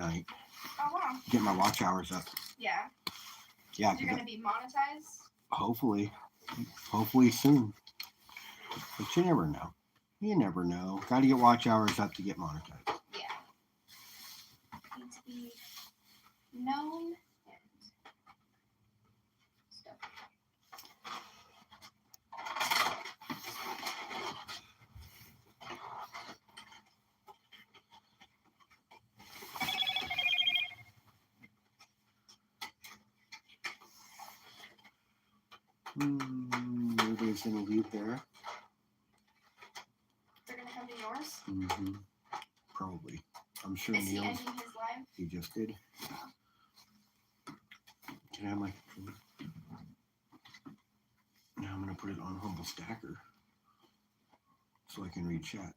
night. Oh, wow. Get my watch hours up. Yeah. Yeah. You're going to be monetized? Hopefully soon. But you never know. You never know. Got to get watch hours up to get monetized. Yeah. Need to be known and stuff. Nobody's going to leave there. They're going to come to yours? Mm-hmm. Probably. I'm sure Is he Neil's. ending his live? He just did. Can I have my... Now I'm going to put it on Humble Stacker so I can read chat.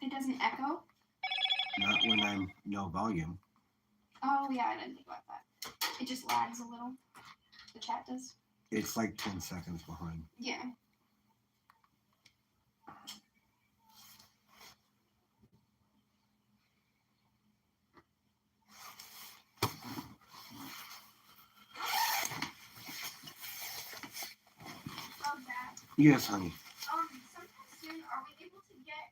It doesn't echo? Not when I'm no volume. Oh, yeah, I didn't think about that. It just lags a little. The chat does. It's like 10 seconds behind. Yeah. Oh, Dad. Yes, honey. Sometime soon, are we able to get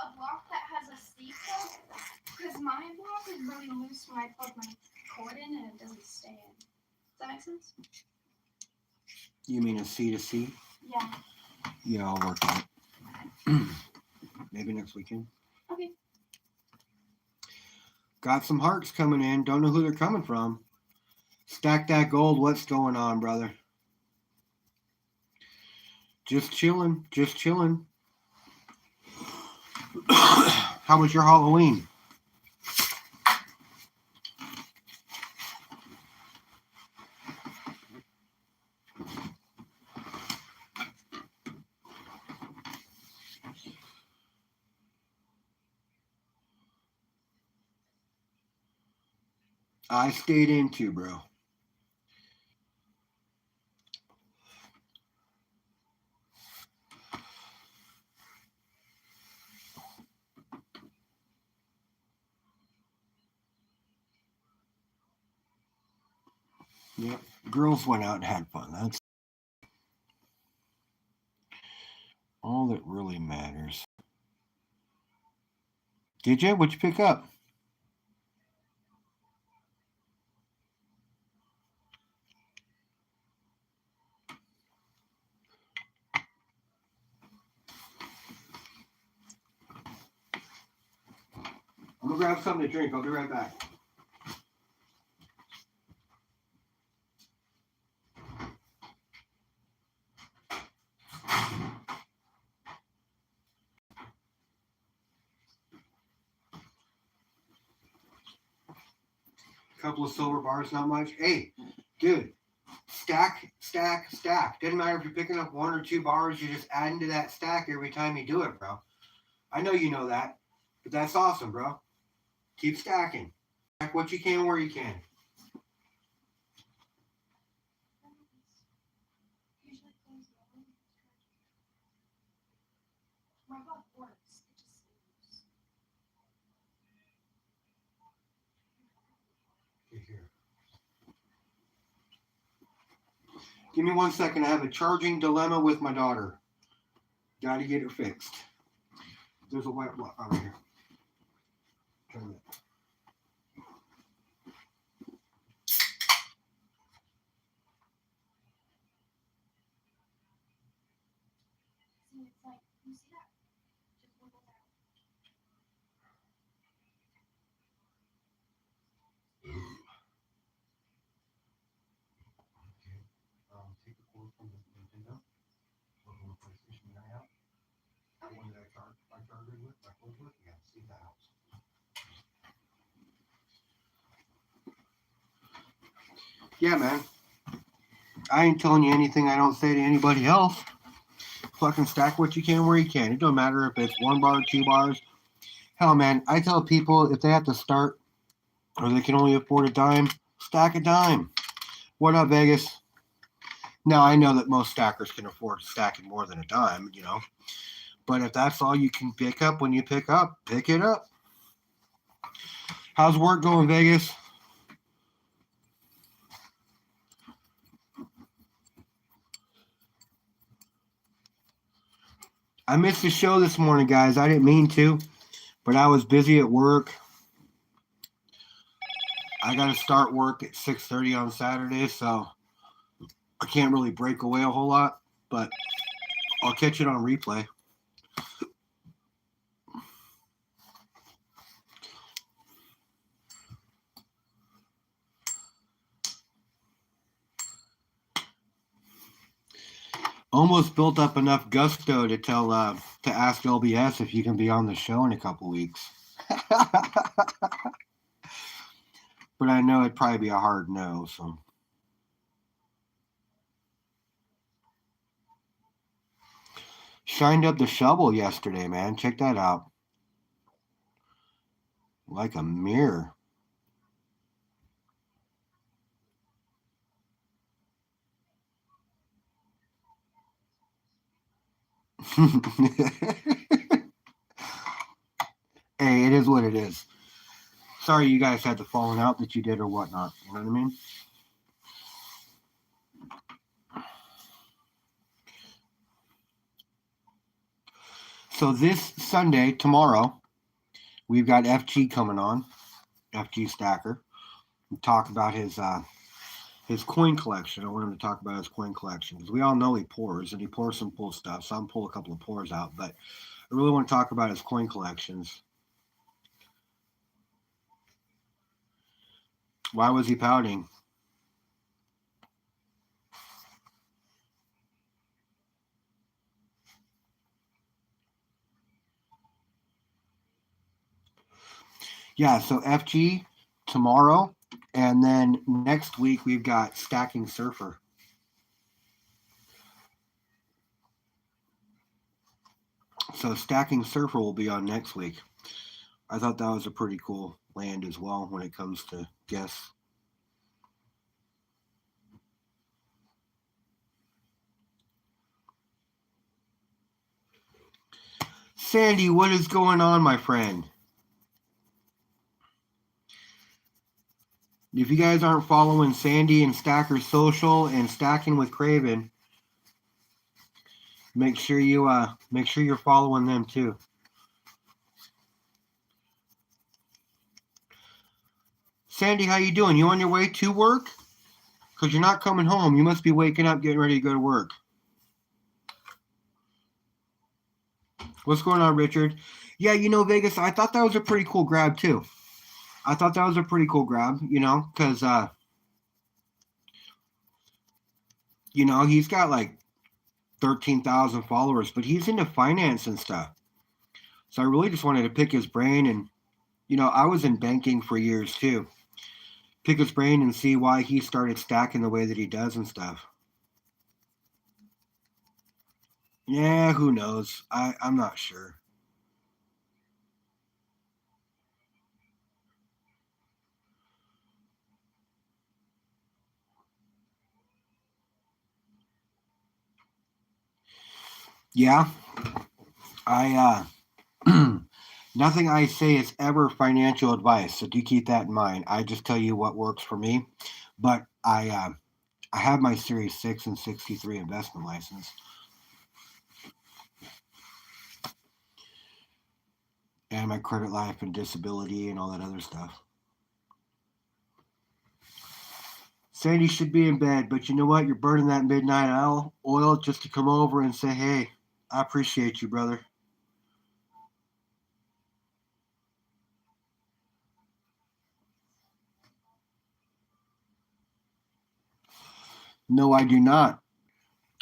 a block that has a C plug? Because my block is really loose when I plug my cord in and it doesn't stay in. Does that make sense? You mean a C to C? Yeah. Yeah, I'll work on it. Maybe next weekend. Okay. Got some hearts coming in. Don't know who they're coming from. Stack that gold. What's going on, brother? Just chilling. Just chilling. How was your Halloween? I stayed in too, bro. Yep. Girls went out and had fun. That's all that really matters. Did you? What'd you pick up? I'm gonna grab something to drink. I'll be right back. Couple of silver bars, not much. Hey, dude, stack. Doesn't matter if you're picking up 1 or 2 bars, you're just adding to that stack every time you do it, bro. I know you know that, but that's awesome, bro. Keep stacking. Stack what you can where you can. My block works. It just Here. Give me 1 second. I have a charging dilemma with my daughter. Got to get it fixed. There's a white block over here. Turn it. See, it's like, you see that? Just wiggle out. Take the cord from the Nintendo. Plug in the PlayStation guy out. The one that I charged it with, my cord with. Yeah, see if that helps. Yeah, man. I ain't telling you anything I don't say to anybody else. Fucking stack what you can where you can. It don't matter if it's 1 bar, 2 bars. Hell, man, I tell people if they have to start or they can only afford a dime, stack a dime. What up, Vegas? Now, I know that most stackers can afford stacking more than a dime, you know. But if that's all you can pick up when you pick up, pick it up. How's work going, Vegas? I missed the show this morning, guys. I didn't mean to, but I was busy at work. I got to start work at 6:30 on Saturday, so I can't really break away a whole lot, but I'll catch it on replay. Almost built up enough gusto to tell to ask LBS if you can be on the show in a couple weeks. But I know it'd probably be a hard no, so. Shined up the shovel yesterday, man. Check that out. Like a mirror. Hey, it is what it is. Sorry you guys had the falling out that you did or whatnot. You know what I mean? So this Sunday, tomorrow, we've got FG coming on, FG Stacker, and talk about his coin collection. I want him to talk about his coin collection because we all know he pours and he pours some cool stuff. So I'm pull a couple of pours out, but I really want to talk about his coin collections. Why was he pouting? Yeah, so FG tomorrow, and then next week we've got Stacking Surfer. So Stacking Surfer will be on next week. I thought that was a pretty cool land as well when it comes to guests. Sandy, what is going on, my friend? If you guys aren't following Sandy and Stacker Social and Stacking with Craven, make sure you're following them too. Sandy, how you doing? You on your way to work? Because you're not coming home. You must be waking up, getting ready to go to work. What's going on, Richard? Yeah, Vegas, I thought that was a pretty cool grab too. Because he's got like 13,000 followers, but he's into finance and stuff. So I really just wanted to pick his brain, and I was in banking for years too. Pick his brain and see why he started stacking the way that he does and stuff. Yeah, who knows? I'm not sure. Yeah, I nothing I say is ever financial advice, so do keep that in mind. I just tell you what works for me. But I have my Series 6 and 63 investment license. And my credit life and disability and all that other stuff. Sandy should be in bed, but you know what? You're burning that midnight oil just to come over and say, hey, I appreciate you, brother. No, I do not.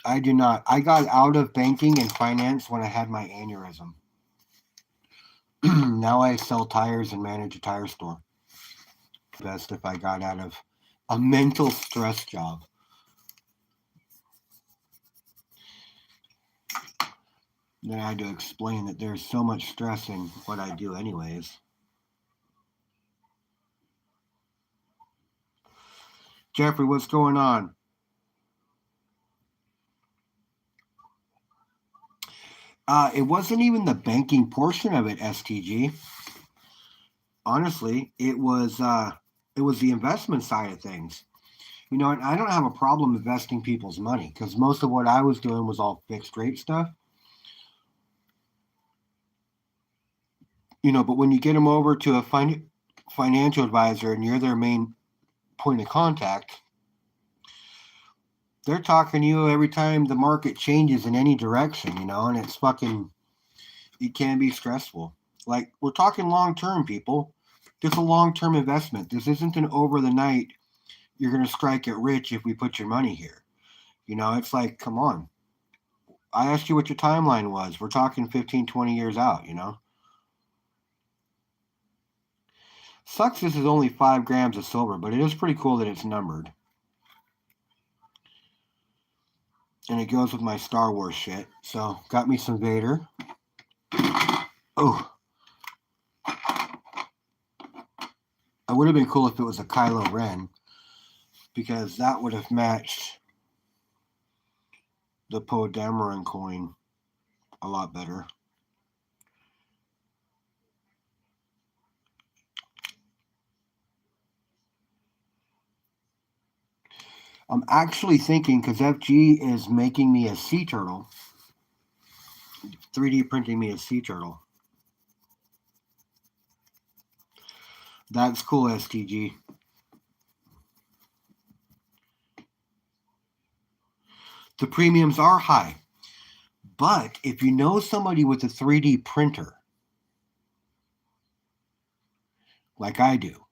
I do not. I got out of banking and finance when I had my aneurysm. Now I sell tires and manage a tire store. Best if I got out of a mental stress job. Then I had to explain that there's so much stress in what I do anyways. Jeffrey, what's going on? It wasn't even the banking portion of it, STG. honestly, it was the investment side of things. You know, and I don't have a problem investing people's money because most of what I was doing was all fixed rate stuff. You know, but when you get them over to a financial advisor and you're their main point of contact, they're talking to you every time the market changes in any direction, you know, and it's fucking, it can be stressful. Like, we're talking long term, people. This is a long term investment. This isn't an over the night, you're going to strike it rich if we put your money here. You know, it's like, come on. I asked you what your timeline was. We're talking 15, 20 years out, you know? Sucks this is only 5 grams of silver, but it is pretty cool that it's numbered. And it goes with my Star Wars shit. So, got me some Vader. Oh, it would have been cool if it was a Kylo Ren, because that would have matched the Poe Dameron coin a lot better. I'm actually thinking, because FG is making me a sea turtle, 3D printing me a sea turtle. That's cool, STG. The premiums are high. But if you know somebody with a 3D printer, like I do,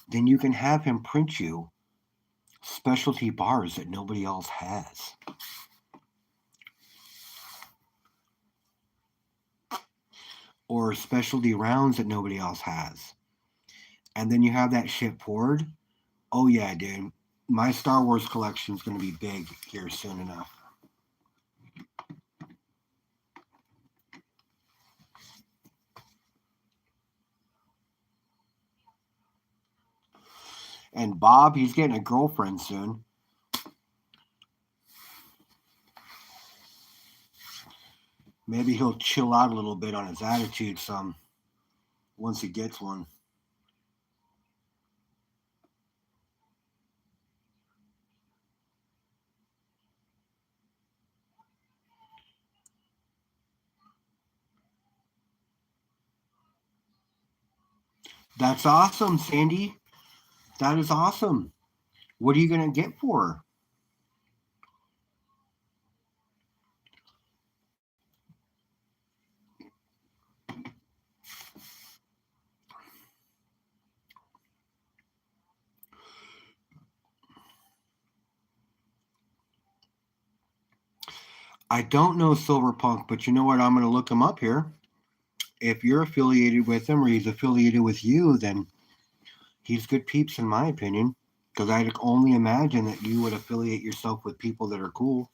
then you can have him print you specialty bars that nobody else has. Or specialty rounds that nobody else has. And then you have that shit poured. Oh yeah, dude. My Star Wars collection is going to be big here soon enough. And Bob, he's getting a girlfriend soon. Maybe he'll chill out a little bit on his attitude some once he gets one. That's awesome, Sandy. That is awesome. What are you going to get for her? I don't know Silverpunk, but you know what? I'm going to look him up here. If you're affiliated with him or he's affiliated with you, then he's good peeps in my opinion. Because I'd only imagine that you would affiliate yourself with people that are cool.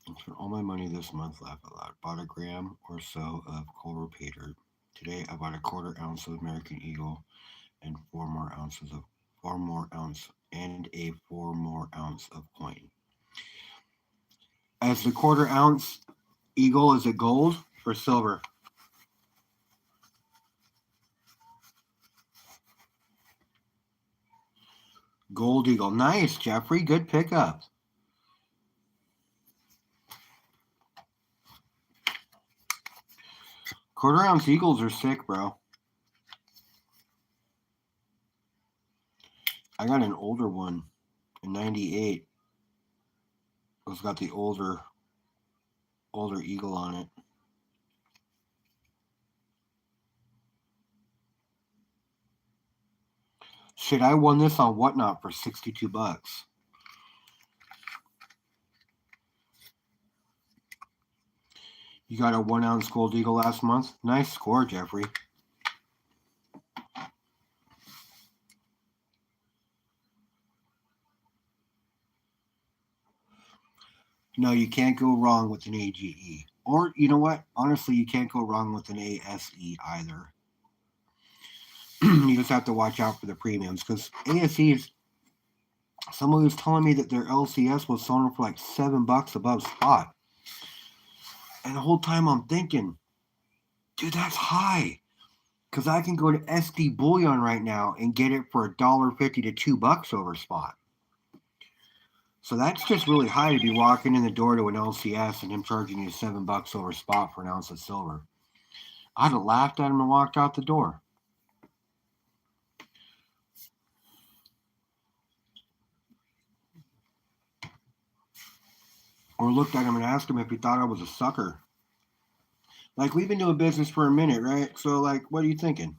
I spent all my money this month, laugh out loud. Bought a gram or so of Culver Pater. Today I bought a quarter ounce of American Eagle and 4 more ounce of coin. As the quarter ounce Eagle, is it gold or silver? Gold Eagle. Nice, Jeffrey. Good pickup. Quarter ounce Eagles are sick, bro. I got an older one in '98. It's got the older Eagle on it. Shit, I won this on Whatnot for $62. You got a 1 ounce Gold Eagle last month? Nice score, Jeffrey. No, you can't go wrong with an AGE. Or, you know what? Honestly, you can't go wrong with an ASE either. You just have to watch out for the premiums because ASEs, someone was telling me that their LCS was selling for like $7 above spot. And the whole time I'm thinking, dude, that's high. Because I can go to SD Bullion right now and get it for $1.50 to $2 over spot. So that's just really high to be walking in the door to an LCS and him charging you $7 over spot for an ounce of silver. I'd have laughed at him and walked out the door. Or looked at him and asked him if he thought I was a sucker. Like, we've been doing business for a minute, right? So, like, what are you thinking?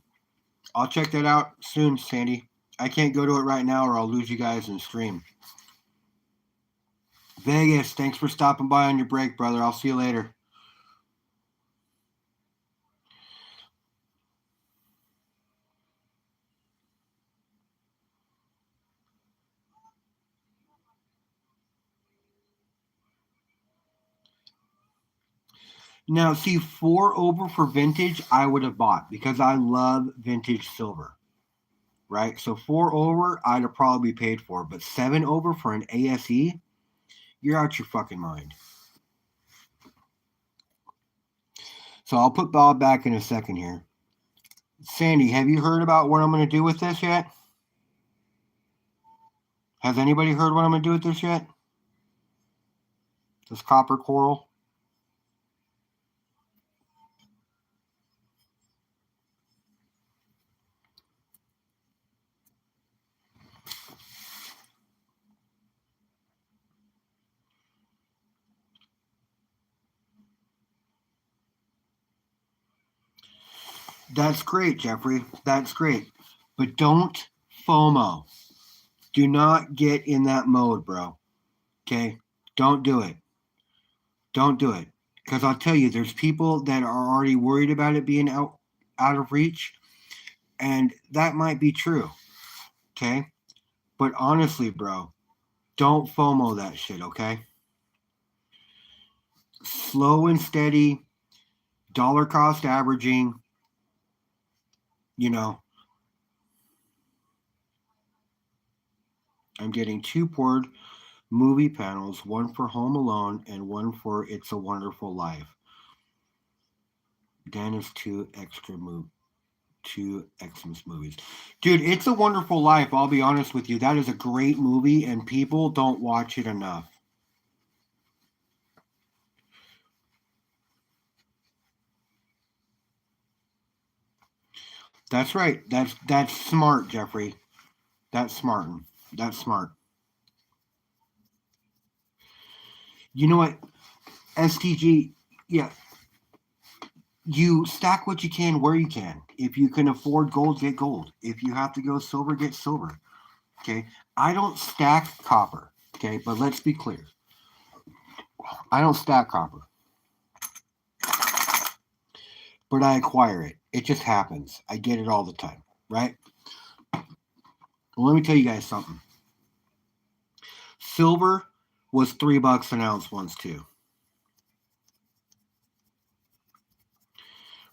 I'll check that out soon, Sandy. I can't go to it right now or I'll lose you guys in stream. Vegas, thanks for stopping by on your break, brother. I'll see you later. Now, see, 4 over for vintage, I would have bought because I love vintage silver, right? So 4 over, I'd have probably paid for. But 7 over for an ASE, you're out your fucking mind. So I'll put Bob back in a second here. Sandy, have you heard about what I'm going to do with this yet? Has anybody heard what I'm going to do with this yet? This copper coral? That's great, Jeffrey. That's great. But don't FOMO. Do not get in that mode, bro. Okay? Don't do it. Don't do it. Because I'll tell you, there's people that are already worried about it being out of reach. And that might be true. Okay? But honestly, bro, don't FOMO that shit, okay? Slow and steady, dollar cost averaging, you know. I'm getting 2 poured movie panels, one for Home Alone and one for It's a Wonderful Life. Dan is 2 Xmas movies. Dude, It's a Wonderful Life, I'll be honest with you, that is a great movie and people don't watch it enough. That's right. That's smart, Jeffrey. That's smart. That's smart. You know what? STG, yeah. You stack what you can where you can. If you can afford gold, get gold. If you have to go silver, get silver. Okay? I don't stack copper. Okay? But let's be clear. I don't stack copper. But I acquire it. It just happens. I get it all the time. Right? Well, let me tell you guys something. Silver was $3 an ounce once too.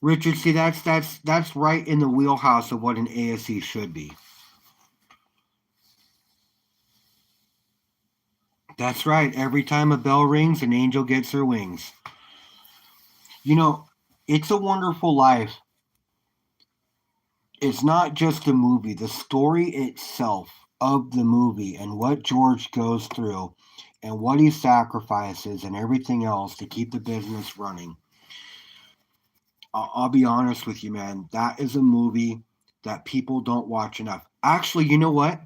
Richard, see that's right in the wheelhouse of what an ASE should be. That's right. Every time a bell rings, an angel gets her wings. You know, It's a Wonderful Life. It's not just a movie. The story itself of the movie and what George goes through and what he sacrifices and everything else to keep the business running. I'll be honest with you, man. That is a movie that people don't watch enough. Actually, you know what?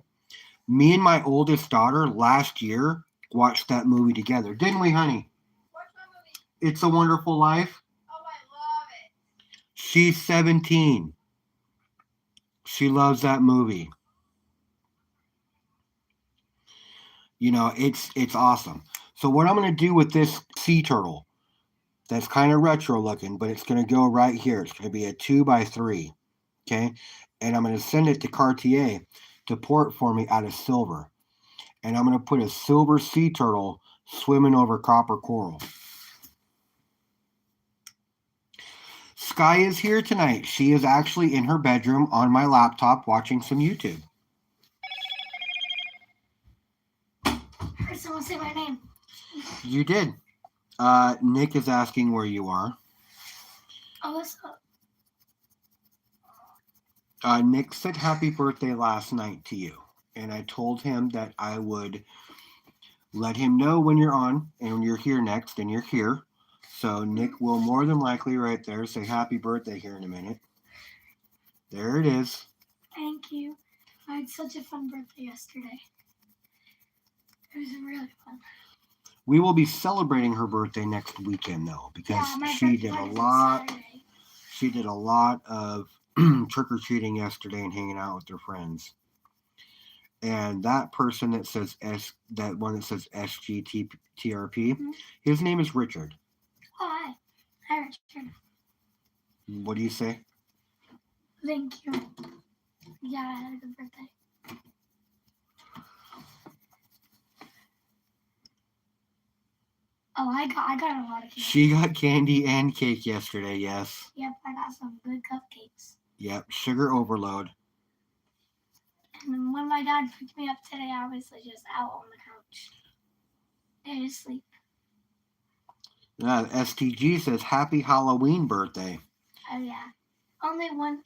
Me and my oldest daughter last year watched that movie together. Didn't we, honey? What's my movie? It's a Wonderful Life. Oh, I love it. She's 17. She loves that movie. You know, it's awesome. So what I'm going to do with this sea turtle, that's kind of retro looking, but it's going to go right here. It's going to be a 2x3, okay? And I'm going to send it to Cartier to port for me out of silver. And I'm going to put a silver sea turtle swimming over copper coral. Sky is here tonight. She is actually in her bedroom on my laptop watching some YouTube. Heard someone say my name. You did. Nick is asking where you are. Oh, what's up? Nick said happy birthday last night to you. And I told him that I would let him know when you're on and when you're here next, and you're here. So Nick will more than likely right there say happy birthday here in a minute. There it is. Thank you. I had such a fun birthday yesterday. It was really fun. We will be celebrating her birthday next weekend though, because Yeah, my she birthday did a party's on lot. Saturday. She did a lot of trick or treating yesterday and hanging out with her friends. And that person that says that one that says SGTRP, Mhm. his name is Richard. Oh, hi. Hi, Richard. What do you say? Thank you. Yeah, I had a good birthday. Oh, I got a lot of cake. She got candy and cake yesterday, yes. Yep, I got some good cupcakes. Yep, sugar overload. And then when my dad picked me up today, I was just out on the couch. I was asleep. STG says happy Halloween birthday. Oh yeah. Only one.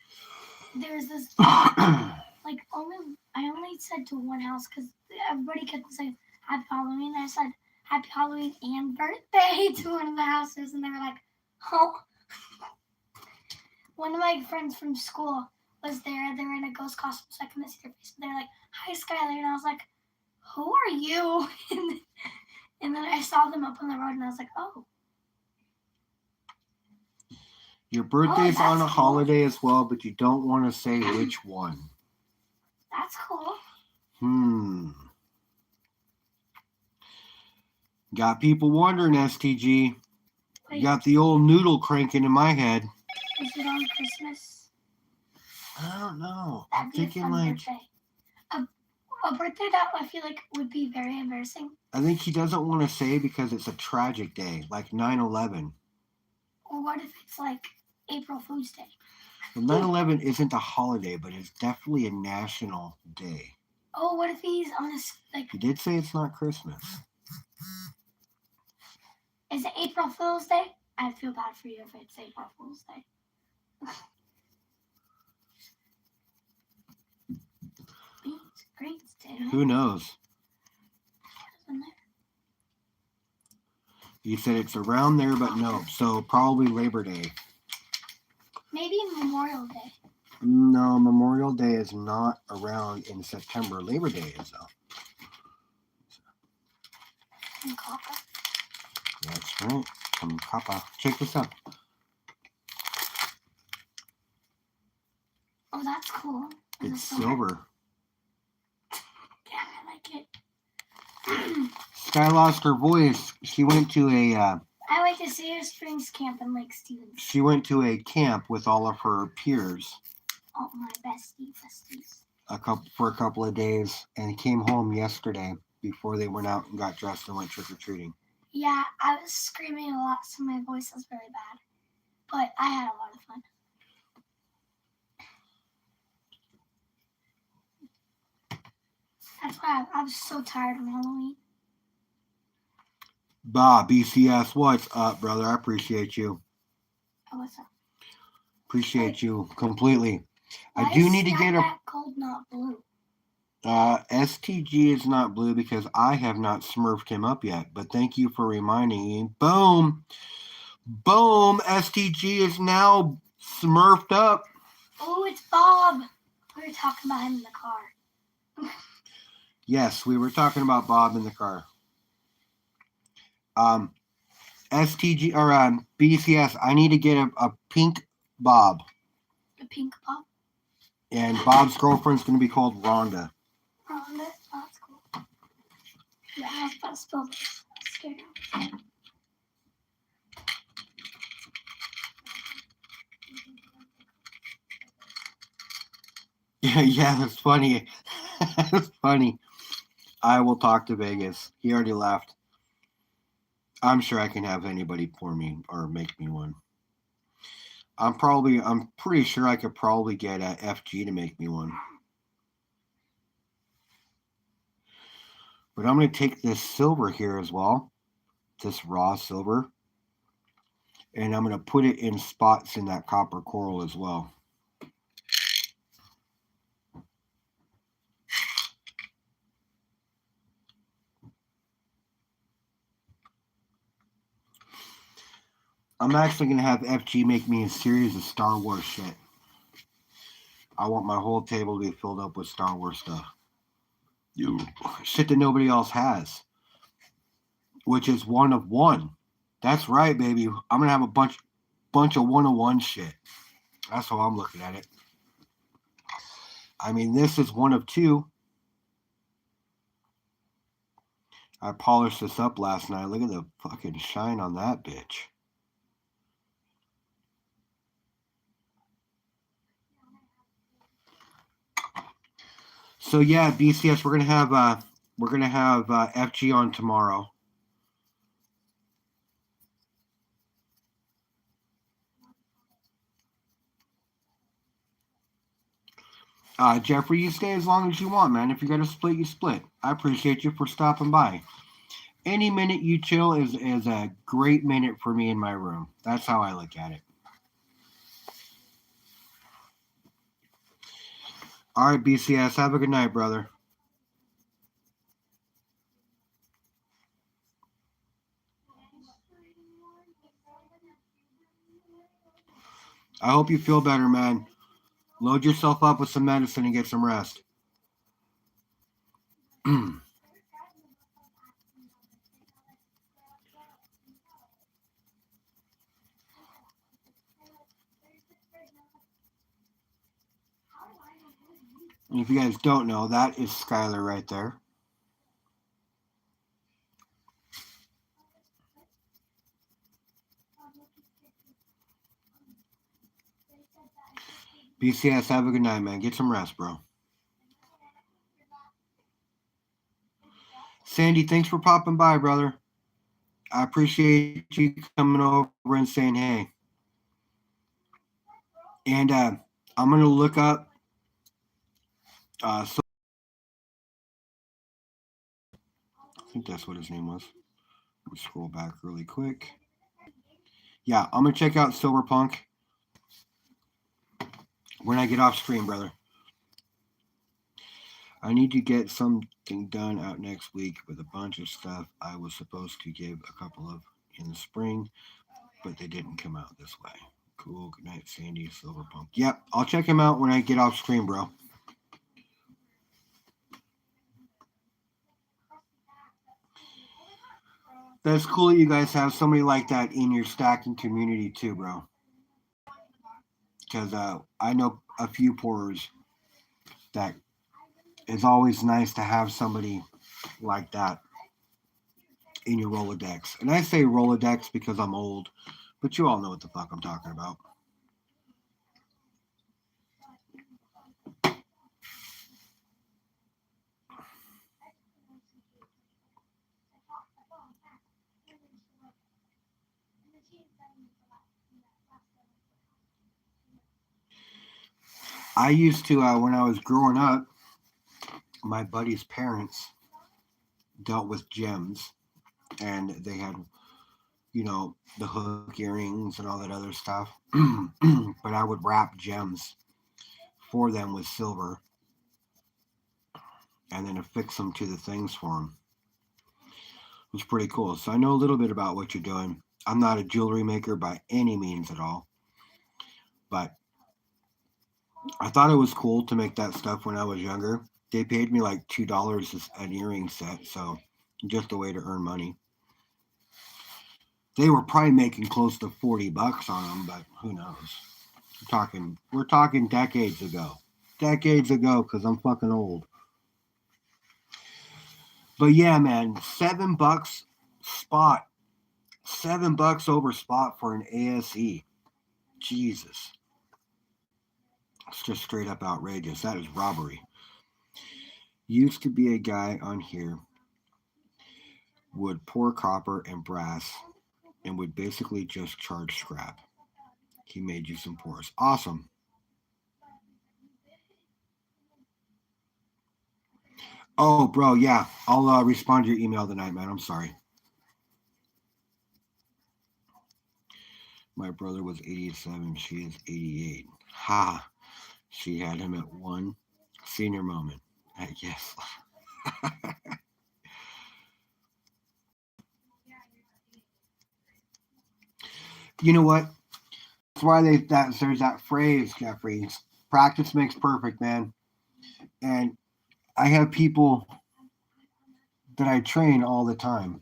There's this like I only said to one house because everybody kept saying happy Halloween. I said happy Halloween and birthday to one of the houses, and they were like, oh. One of my friends from school was there. They were in a ghost costume, so I couldn't see their face. They're like, hi, Skylar. And I was like, who are you? And then I saw them up on the road, and I was like, oh. Your birthday's on a that's cool. holiday as well, but you don't want to say which one. That's cool. Got people wondering, STG. Wait, Got the old noodle cranking in my head. is it on Christmas? I don't know. I'm That'd be a thinking fun like birthday. A birthday that I feel like would be very embarrassing. I think he doesn't want to say because it's a tragic day, like 9/11. Or what if it's like April Fool's Day? Well, 9/11 isn't a holiday, but it's definitely a national day. Oh, what if he's on a like? He did say it's not Christmas. Is it April Fool's Day? I'd feel bad for you if it's April Fool's Day. Great day. Who knows? You said it's around there, but no. So probably Labor Day. Maybe Memorial Day. No, Memorial Day is not around in September. Labor Day is though. In copper. That's right. Some copper. Check this out. Oh, that's cool. Is It's it silver. Yeah, I like it. Sky lost her voice. She went to a I went to Cedar Springs Camp in Lake Stevens. she went to a camp with all of her peers All my besties. for a couple of days and came home yesterday before they went out and got dressed and went trick or treating. Yeah, I was screaming a lot, so my voice was really bad. But I had a lot of fun. That's why I was so tired on Halloween. Bob, BCS, what's up, brother? I appreciate you. Oh, what's up? Appreciate you completely. Why I do is need to get a Snapback Gold not blue? STG is not blue because I have not smurfed him up yet, but thank you for reminding me. Boom. Boom. STG is now smurfed up. Oh, it's Bob. We were talking about him in the car. Yes, we were talking about Bob in the car. STG or BCS, I need to get a pink Bob. The pink Bob. And Bob's girlfriend's going to be called Rhonda. Rhonda. Oh, that's cool. Yeah, I was about to spill this. I'm scared. Yeah, that's funny. That's funny. I will talk to Vegas. He already left. I'm sure I can have anybody pour me or make me one. I'm pretty sure I could probably get a FG to make me one. But I'm going to take this silver here as well, this raw silver, and I'm going to put it in spots in that copper coral as well. I'm actually going to have FG make me a series of Star Wars shit. I want my whole table to be filled up with Star Wars stuff. Shit that nobody else has. Which is one of one. That's right, baby. I'm going to have a bunch of one-of-one shit. That's how I'm looking at it. I mean, this is one of two. I polished this up last night. Look at the fucking shine on that bitch. So yeah, BCS, we're gonna have FG on tomorrow. Jeffrey, you stay as long as you want, man. If you gotta split, you split. I appreciate you for stopping by. Any minute you chill is a great minute for me in my room. That's how I look at it. All right, BCS, have a good night, brother. I hope you feel better, man. Load yourself up with some medicine and get some rest. If you guys don't know, that is Skylar right there. BCS, have a good night, man. Get some rest, bro. Sandy, thanks for popping by, brother. I appreciate you coming over and saying hey. And I'm going to look up so I think that's what his name was. Let me scroll back really quick. Yeah, I'm going to check out Silverpunk when I get off stream, brother. I need to get something done out next week with a bunch of stuff I was supposed to give a couple of in the spring, but they didn't come out this way. Cool. Good night, Sandy Silverpunk. Yep, I'll check him out when I get off stream, bro. That's cool that you guys have somebody like that in your stacking community too, bro. Because I know a few pourers that it's always nice to have somebody like that in your Rolodex. And I say Rolodex because I'm old, but you all know what the fuck I'm talking about. I used to, when I was growing up, my buddy's parents dealt with gems, and they had, you know, the hook earrings and all that other stuff. But I would wrap gems for them with silver and then affix them to the things for them. It was pretty cool. So I know a little bit about what you're doing. I'm not a jewelry maker by any means at all, but I thought it was cool to make that stuff when I was younger. They paid me like $2 an earring set, so just a way to earn money. They were probably making close to $40 on them, but who knows? We're talking decades ago. Decades ago, because I'm fucking old. But yeah, man, $7 spot. $7 over spot for an ASE. Jesus. It's just straight up outrageous. That is robbery. Used to be a guy on here would pour copper and brass and would basically just charge scrap. He made you some pours. Awesome. Oh, bro, yeah. I'll respond to your email tonight, man. I'm sorry. My brother was 87. She is 88. Ha. She had him at one senior moment. I guess. You know what? That's why there's that phrase, Jeffrey. Practice makes perfect, man. And I have people that I train all the time,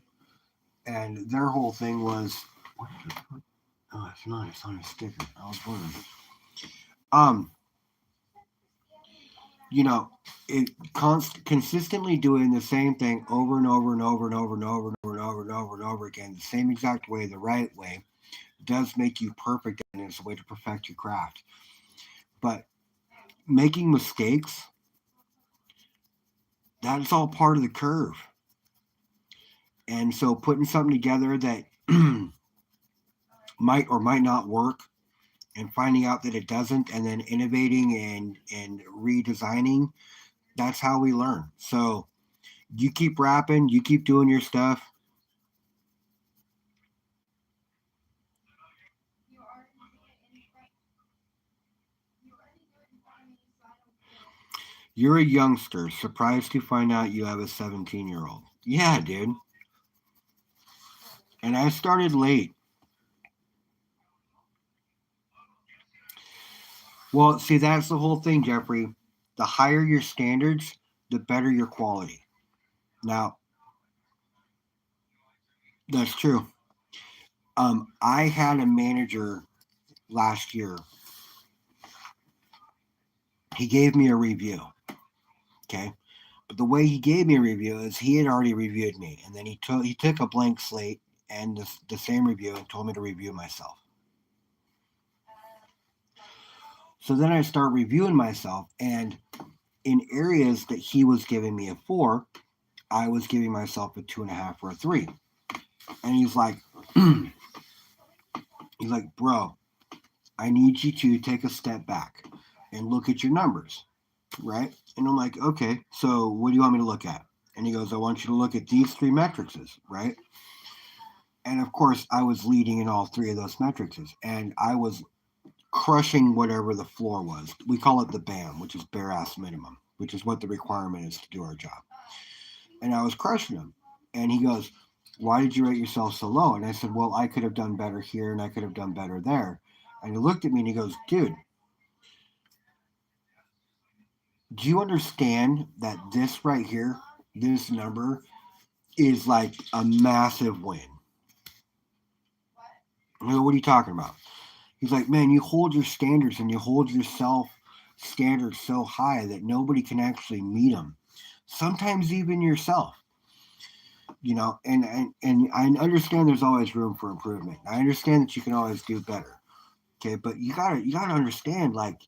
and their whole thing was, oh, it's not. It's on a sticker. I was wondering. You know, it consistently doing the same thing over and over and over and over and over and over and over and over and over again, the same exact way, the right way, does make you perfect, and it's a way to perfect your craft. But making mistakes, that's all part of the curve. And so putting something together that might or might not work and finding out that it doesn't and then innovating and redesigning, that's how we learn. So you keep rapping, you keep doing your stuff. You're a youngster, surprised to find out you have a 17-year-old. Yeah, dude. And I started late. Well, see, that's the whole thing, Jeffrey. The higher your standards, the better your quality. Now, that's true. I had a manager last year. He gave me a review. Okay. But the way he gave me a review is he had already reviewed me. And then he took a blank slate and the same review and told me to review myself. So then I start reviewing myself, and in areas that he was giving me a 4, I was giving myself a 2.5 or a 3. And he's like, bro, I need you to take a step back and look at your numbers, right? And I'm like, okay, so what do you want me to look at? And he goes, I want you to look at these 3 metrics, right? And of course, I was leading in all 3 of those metrics, and I was crushing whatever the floor was. We call it the BAM, which is bare ass minimum, which is what the requirement is to do our job. And I was crushing them. And he goes, why did you rate yourself so low? And I said, well, I could have done better here and I could have done better there. And he looked at me and he goes, dude, do you understand that this right here, this number, is like a massive win? I go, what are you talking about? He's like, man, you hold your standards and you hold yourself standards so high that nobody can actually meet them. Sometimes even yourself. You know, and I understand there's always room for improvement. I understand that you can always do better. Okay, but you gotta understand, like,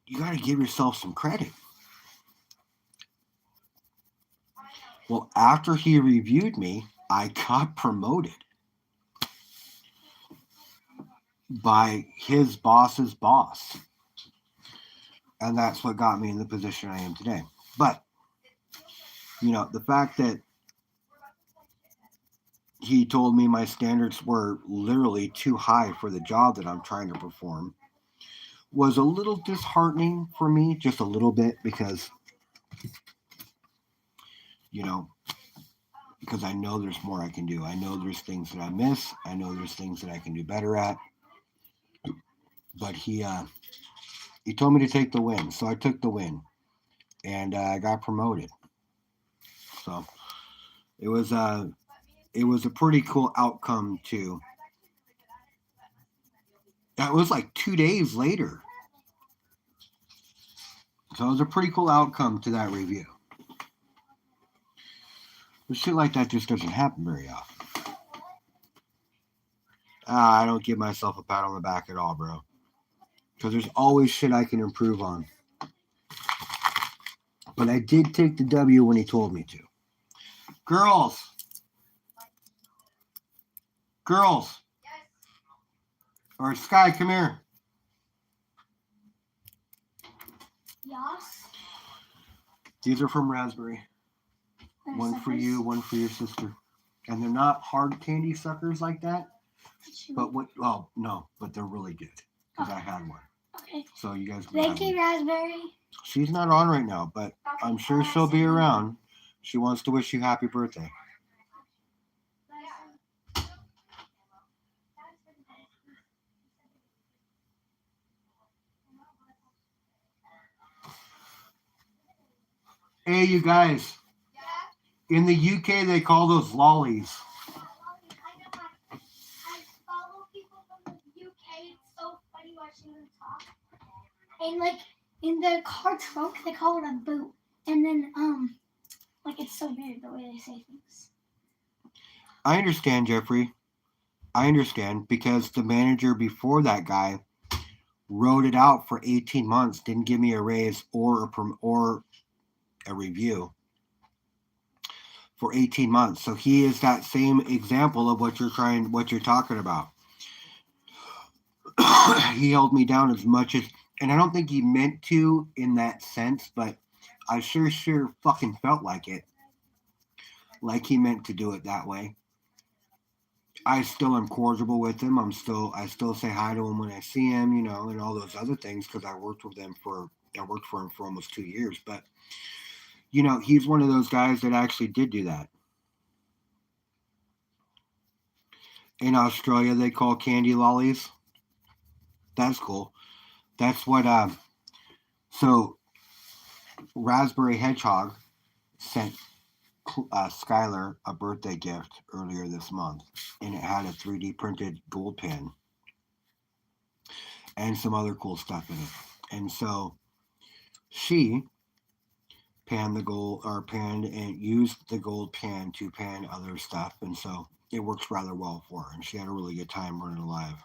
you gotta give yourself some credit. Well, after he reviewed me, I got promoted by his boss's boss. And that's what got me in the position I am today. But, you know, the fact that he told me my standards were literally too high for the job that I'm trying to perform was a little disheartening for me, just a little bit, because, you know, because I know there's more I can do. I know there's things that I miss. I know there's things that I can do better at. But he told me to take the win, so I took the win, and I got promoted. So it was a pretty cool outcome too. That was like 2 days later. So it was a pretty cool outcome to that review. But shit like that just doesn't happen very often. I don't give myself a pat on the back at all, bro. Because there's always shit I can improve on. But I did take the W when he told me to. Girls. Or Sky, come here. Yes. These are from Raspberry. They're One for suckers. you, one for your sister. And they're not hard candy suckers like that. But what? Oh no, but they're really good because I had one. Okay. So you guys. Can Thank have you, one. Raspberry. She's not on right now, but I'm sure she'll be around. She wants to wish you happy birthday. Hey, you guys. In the UK, they call those lollies. I follow people from the UK. It's so funny watching them talk. And like in the car trunk, they call it a boot. And then like it's so weird the way they say things. I understand, Jeffrey. I understand because the manager before that guy wrote it out for 18 months, didn't give me a raise or a review for 18 months. So he is that same example of what you're talking about. He held me down as much as, and I don't think he meant to in that sense, but I sure fucking felt like it. Like he meant to do it that way. I still am cordial with him. I still say hi to him when I see him, you know, and all those other things because I worked for him for almost 2 years. But you know, he's one of those guys that actually did do that. In Australia, they call candy lollies. That's cool. That's what. So Raspberry Hedgehog sent Skylar a birthday gift earlier this month, and it had a 3D printed gold pen and some other cool stuff in it. And so she panned and used the gold pen to pan other stuff, and so it works rather well for her, and she had a really good time running live.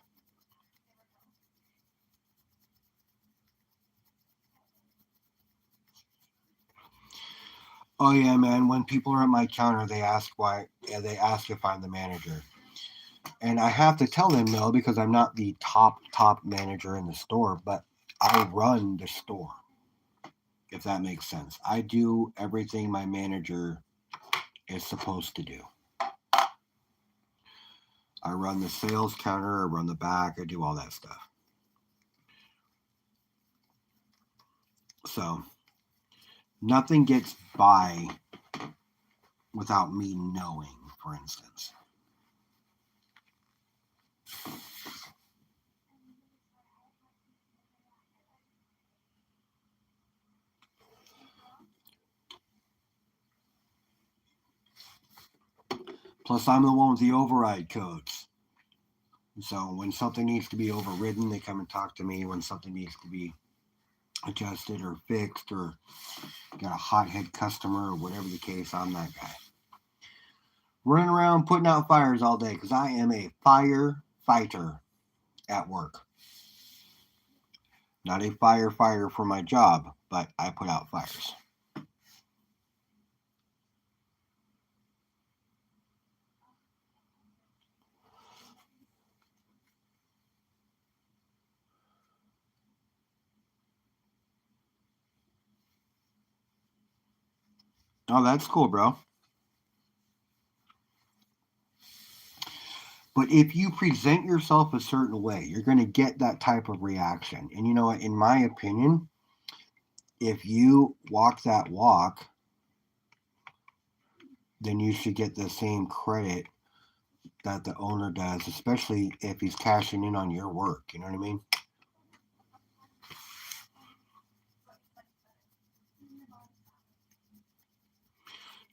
Oh yeah, man. When people are at my counter, they ask if I'm the manager. And I have to tell them no because I'm not the top manager in the store, but I run the store. If that makes sense. I do everything my manager is supposed to do. I run the sales counter, I run the back, I do all that stuff. So nothing gets by without me knowing, for instance. Plus, I'm the one with the override codes. So when something needs to be overridden, they come and talk to me. When something needs to be adjusted or fixed or got a hothead customer or whatever the case, I'm that guy. Running around putting out fires all day because I am a firefighter at work. Not a firefighter for my job, but I put out fires. Oh, that's cool, bro. But if you present yourself a certain way, you're going to get that type of reaction. And you know what? In my opinion, if you walk that walk, then you should get the same credit that the owner does, especially if he's cashing in on your work. You know what I mean?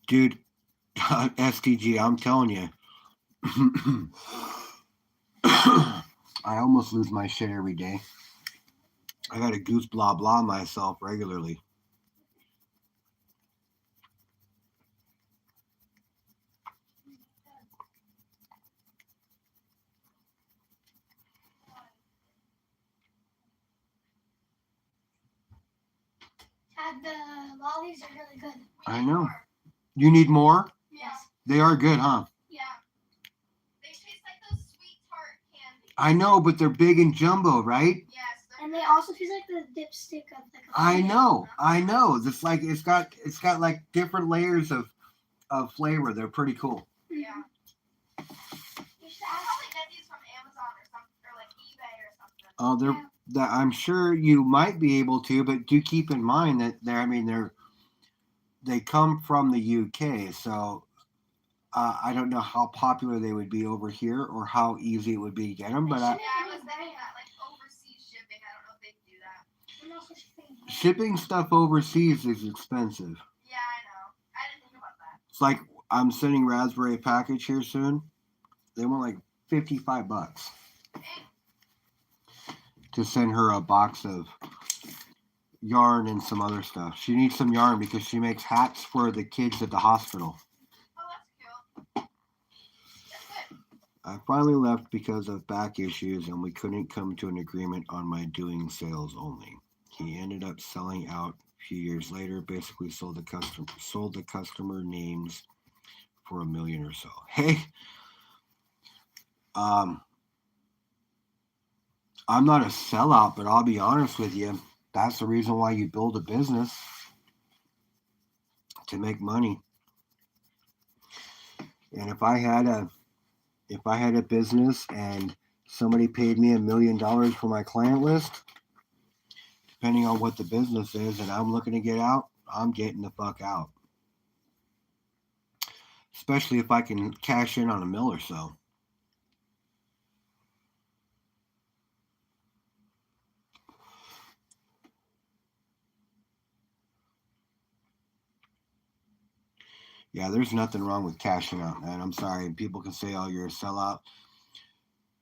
Dude, STG, I'm telling you. I almost lose my shit every day. I got to goose blah blah myself regularly. The lollies are really good. I know. You need more? Yes. They are good, huh? Yeah. They taste like those sweet tart candy. I know, but they're big and jumbo, right? Yes. And they also taste like the dipstick of like a I know. It's like it's got like different layers of flavor. They're pretty cool. Yeah. You should I'll ask. probably get these from Amazon or something, or like eBay or something. Oh, that I'm sure you might be able to, but do keep in mind that they come from the UK, so I don't know how popular they would be over here or how easy it would be to get them. But Yeah, I was thinking that, like overseas shipping. I don't know if they can do that. And also shipping. shipping stuff overseas is expensive. Yeah, I know. I didn't think about that. It's like I'm sending Raspberry a package here soon. They want like $55 Dang. to send her a box of yarn and some other stuff. She needs some yarn because she makes hats for the kids at the hospital. Oh, that's cool. That's good. I finally left because of back issues and we couldn't come to an agreement on my doing sales only. He ended up selling out a few years later, basically sold the customer names for $1 million or so. Hey, I'm not a sellout, but I'll be honest with you. That's the reason why you build a business, to make money. And if I had a business and somebody paid me $1 million for my client list, depending on what the business is, and I'm looking to get out, I'm getting the fuck out. Especially if I can cash in on $1 million or so. Yeah, there's nothing wrong with cashing out, man. I'm sorry. People can say, oh, you're a sellout.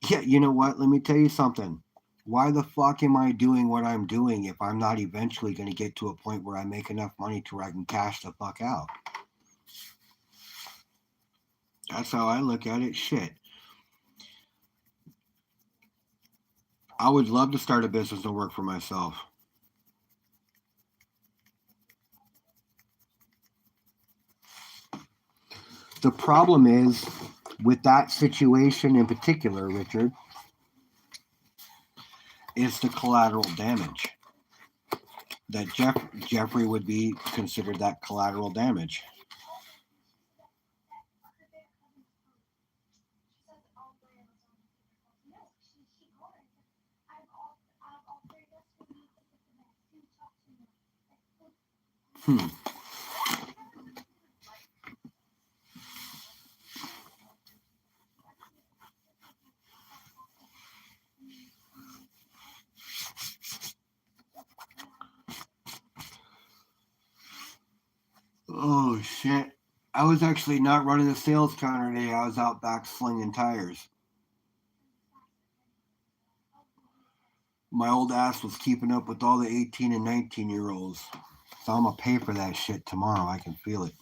Yeah, you know what? Let me tell you something. Why the fuck am I doing what I'm doing if I'm not eventually going to get to a point where I make enough money to where I can cash the fuck out? That's how I look at it. Shit. I would love to start a business and work for myself. The problem is with that situation in particular, Richard, is the collateral damage. That Jeffrey would be considered that collateral damage. Oh shit. I was actually not running the sales counter today. I was out back slinging tires. My old ass was keeping up with all the 18 and 19-year-olds. So I'm going to pay for that shit tomorrow. I can feel it.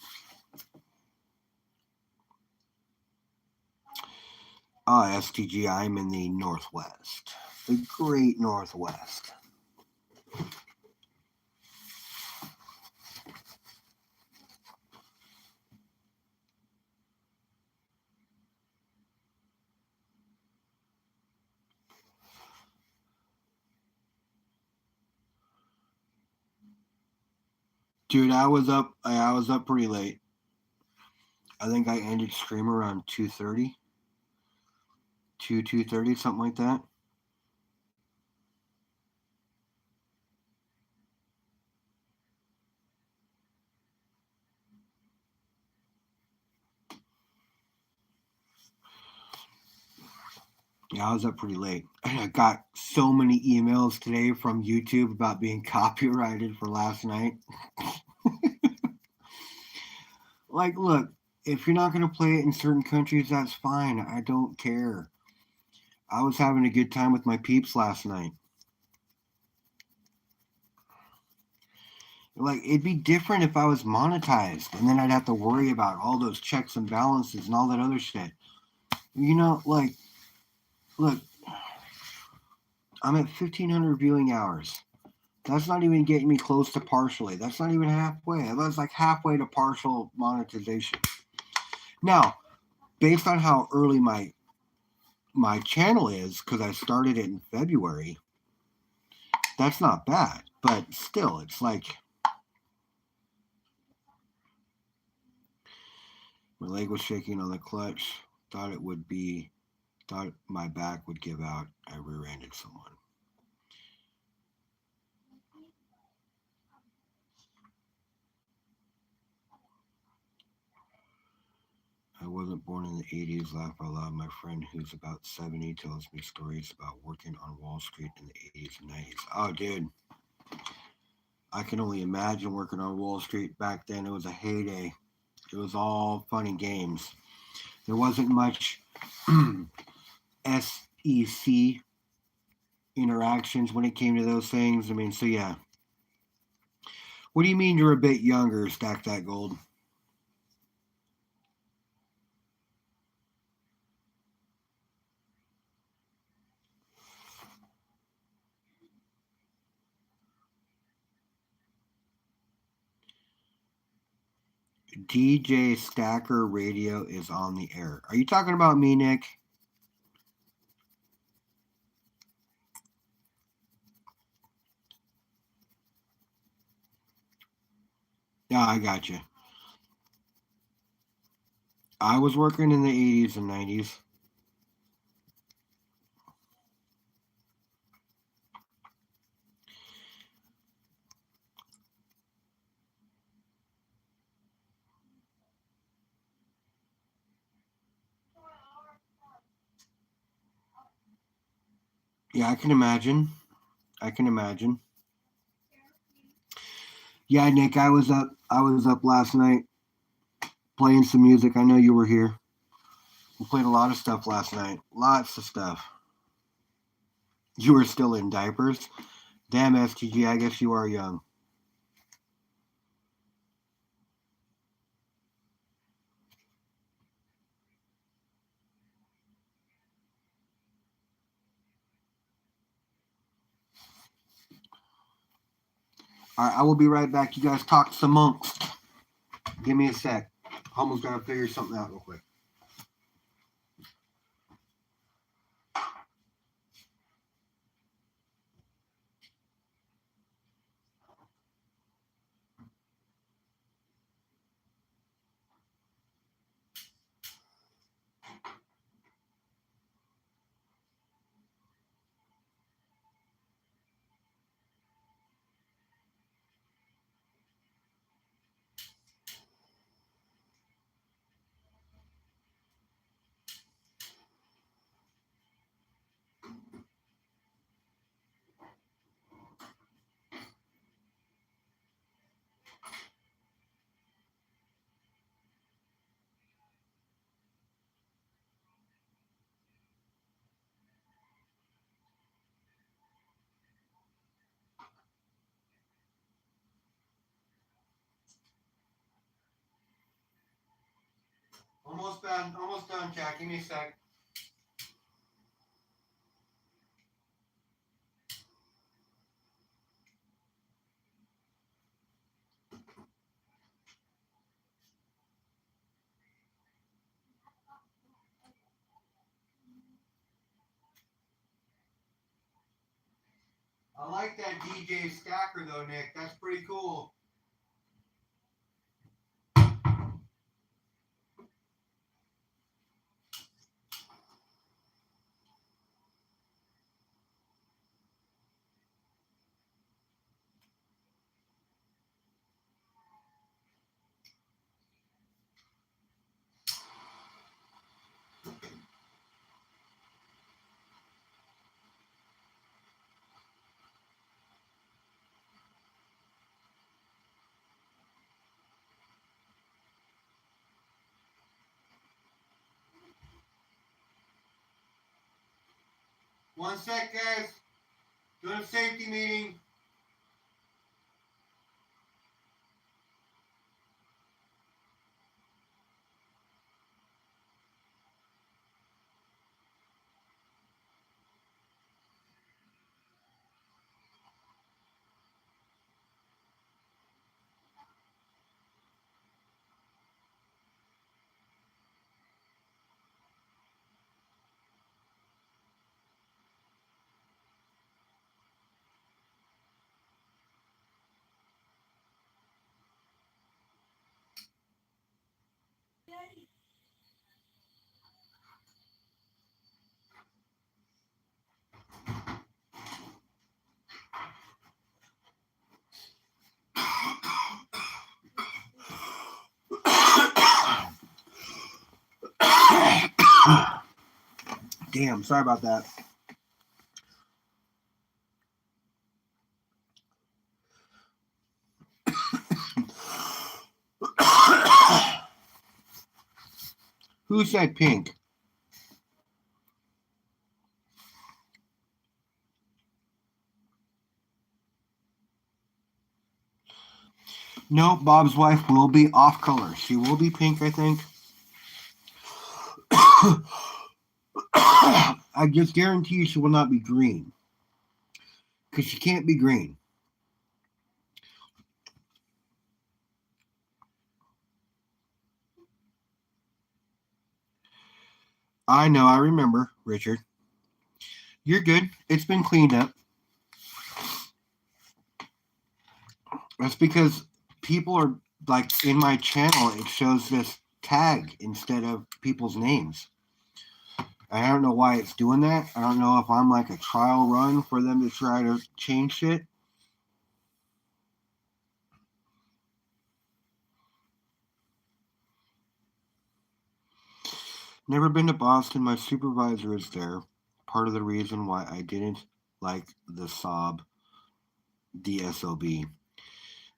STG, I'm in the Northwest. The great Northwest. Dude, I was up pretty late. I think I ended stream around 2:30. 2:30, something like that. Yeah, I was up pretty late. I got so many emails today from YouTube about being copyrighted for last night. Like, look, if you're not going to play it in certain countries, that's fine. I don't care. I was having a good time with my peeps last night. Like, it'd be different if I was monetized, and then I'd have to worry about all those checks and balances and all that other shit. You know, like, look, I'm at 1,500 viewing hours. That's not even getting me close to partially. That's not even halfway. That's like halfway to partial monetization. Now, based on how early my my channel is, because I started it in February, that's not bad. But still, it's like my leg was shaking on the clutch. Thought my back would give out. I rear-ended someone. I wasn't born in the 80s. Laugh out loud. My friend who's about 70 tells me stories about working on Wall Street in the 80s and 90s. Oh, dude. I can only imagine working on Wall Street back then. It was a heyday. It was all fun and games. There wasn't much SEC interactions when it came to those things. I mean, so yeah. What do you mean you're a bit younger, Stack That Gold? DJ Stacker Radio is on the air. Are you talking about me, Nick? Yeah, I got you. I was working in the 80s and 90s. Yeah, I can imagine. I can imagine. Yeah, Nick, I was up. I was up last night playing some music. I know you were here. We played a lot of stuff last night. Lots of stuff. You were still in diapers. Damn, STG. I guess you are young. All right, I will be right back. You guys talk some monks. Give me a sec. Almost gotta figure something out real quick. Almost done. Almost done, Jack. Give me a sec. I like that DJ Stacker though, Nick. That's pretty cool. One sec, guys. Doing a safety meeting. Damn, sorry about that. Who said pink? No, Bob's wife will be off color. She will be pink, I think. I just guarantee you she will not be green. Because she can't be green. I know, I remember, Richard. You're good. It's been cleaned up. That's because people are like in my channel, it shows this tag instead of people's names. I don't know why it's doing that. I don't know if I'm like a trial run for them to try to change shit. Never been to Boston. My supervisor is there. Part of the reason why I didn't like the SOB, DSOB.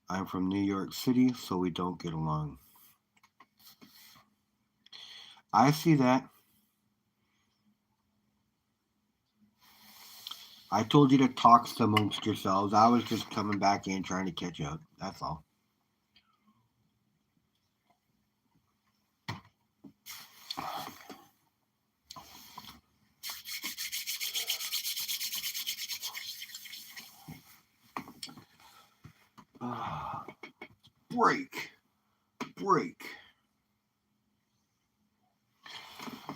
I'm from New York City, so we don't get along. I see that. I told you to talk amongst yourselves. I was just coming back in trying to catch up. That's all. Break.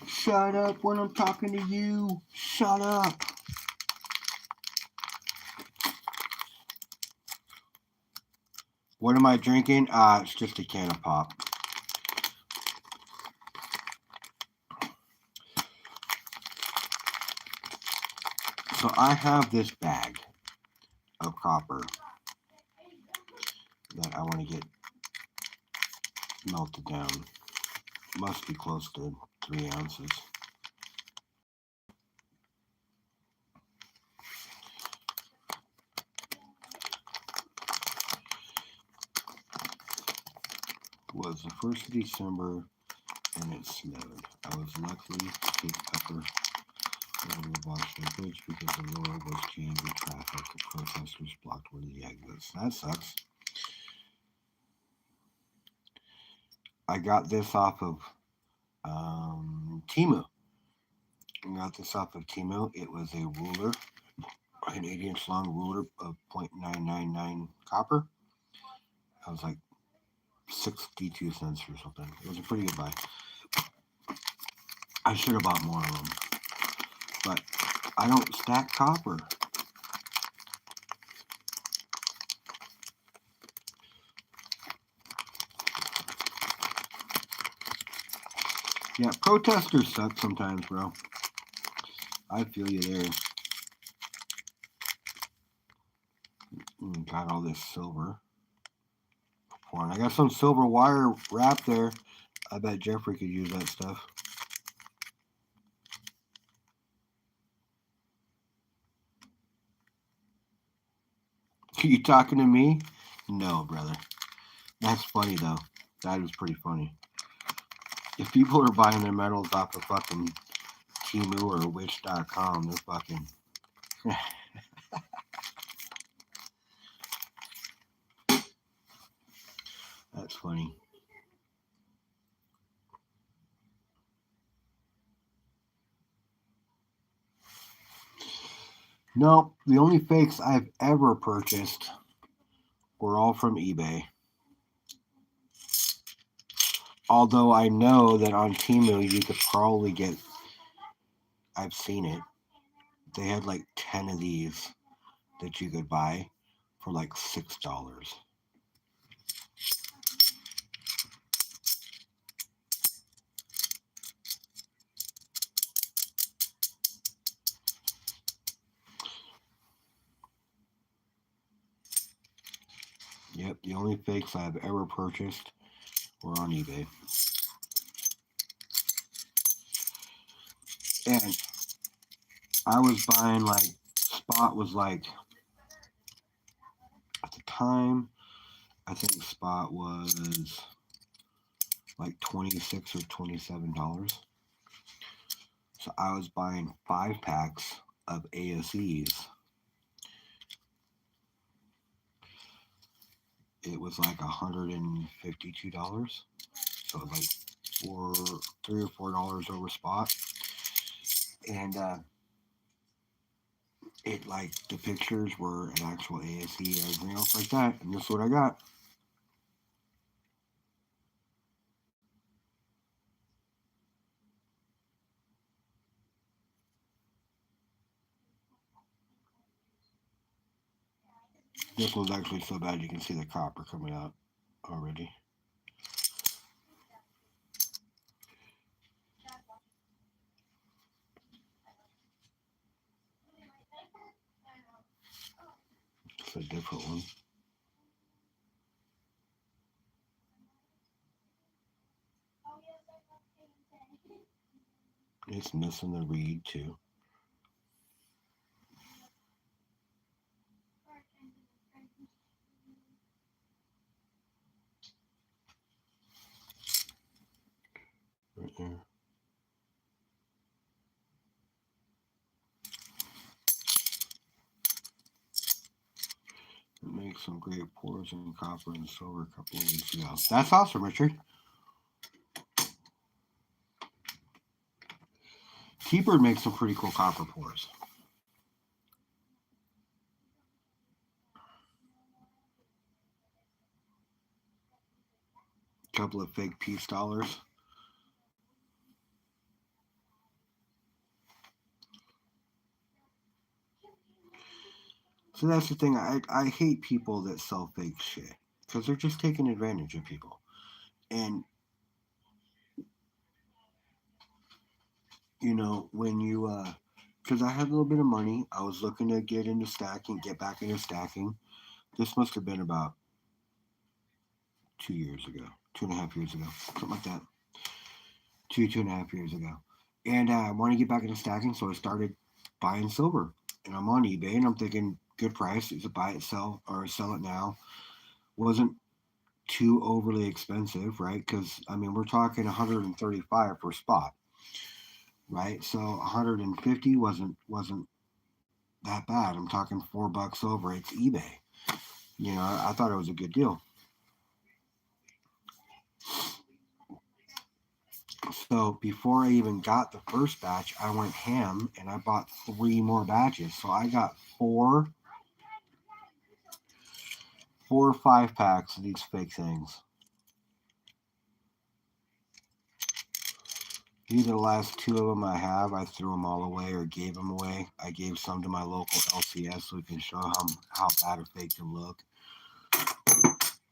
Shut up when I'm talking to you. Shut up. What am I drinking? It's just a can of pop. So I have this bag of copper that I want to get melted down. Must be close to 3 ounces. It was the 1st of December and it snowed. I was lucky to take upper over the Washington Bridge because the lower was jammed with traffic. The protesters blocked one of the exits. That sucks. I got this off of Temu. I got this off of Temu. It was a ruler, an 8-inch long ruler of 0.999 copper. I was like 62 cents or something. It was a pretty good buy. I should have bought more of them, but I don't stack copper. Yeah, protesters suck sometimes, bro. I feel you there. Got all this silver. I got some silver wire wrap there. I bet Jeffrey could use that stuff. Are you talking to me? No, brother. That's funny, though. That is pretty funny. If people are buying their metals off of fucking Temu or Witch.com, they're fucking... That's funny. No, the only fakes I've ever purchased were all from eBay. Although I know that on Temu you could probably get, I've seen it, they had like 10 of these that you could buy for like $6. Yep, the only fakes I've ever purchased were on eBay. And I was buying like spot was like at the time. I think spot was like $26 or $27. So I was buying 5 packs of ASEs. It was like $152. So it was like $3 or $4 over spot. And it like the pictures were an actual ASE, everything else like that. And this is what I got. This one's actually so bad you can see the copper coming out already. It's a different one. It's missing the reed too. Right there. It makes some great pours in copper and silver a couple of weeks ago. That's awesome, Richard. T-Bird makes some pretty cool copper pours. Couple of fake peace dollars. So that's the thing. I hate people that sell fake shit because they're just taking advantage of people. And you know when you because I had a little bit of money, I was looking to get into stacking, get back into stacking. This must have been about 2 years ago, 2.5 years ago, something like that. 2.5 years ago, and I want to get back into stacking, so I started buying silver. And I'm on eBay, and I'm thinking good price. Is it buy it, sell, or sell it now? Wasn't too overly expensive, right? Because I mean, we're talking 135 per spot, right? So 150 wasn't that bad. I'm talking $4 over. It's eBay. You know, I thought it was a good deal. So before I even got the first batch, I went ham and I bought 3 more batches. So I got four or 5 packs of these fake things. Either the last 2 of them I have, I threw them all away or gave them away. I gave some to my local LCS so we can show how bad a fake can look.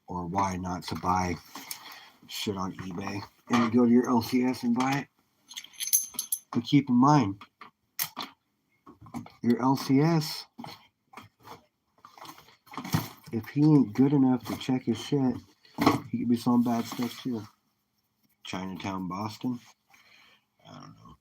Or why not to buy shit on eBay and you go to your LCS and buy it. But keep in mind, your LCS, if he ain't good enough to check his shit, he could be selling bad stuff too. Chinatown, Boston. I don't know.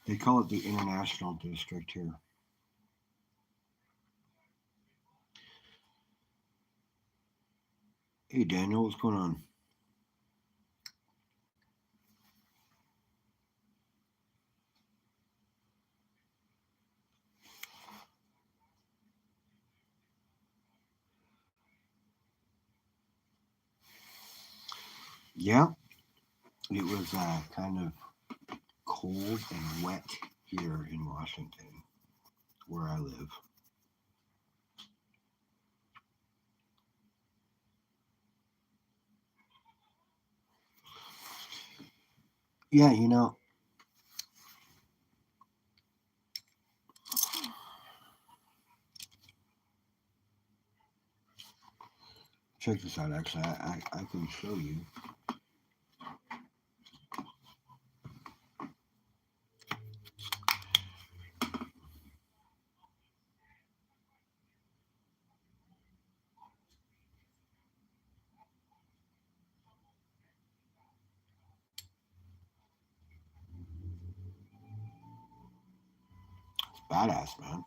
They call it the International District here. Hey Daniel, what's going on? Yeah, it was kind of cold and wet here in Washington, where I live. Yeah, you know, check this out. Actually, I can show you. Badass, man.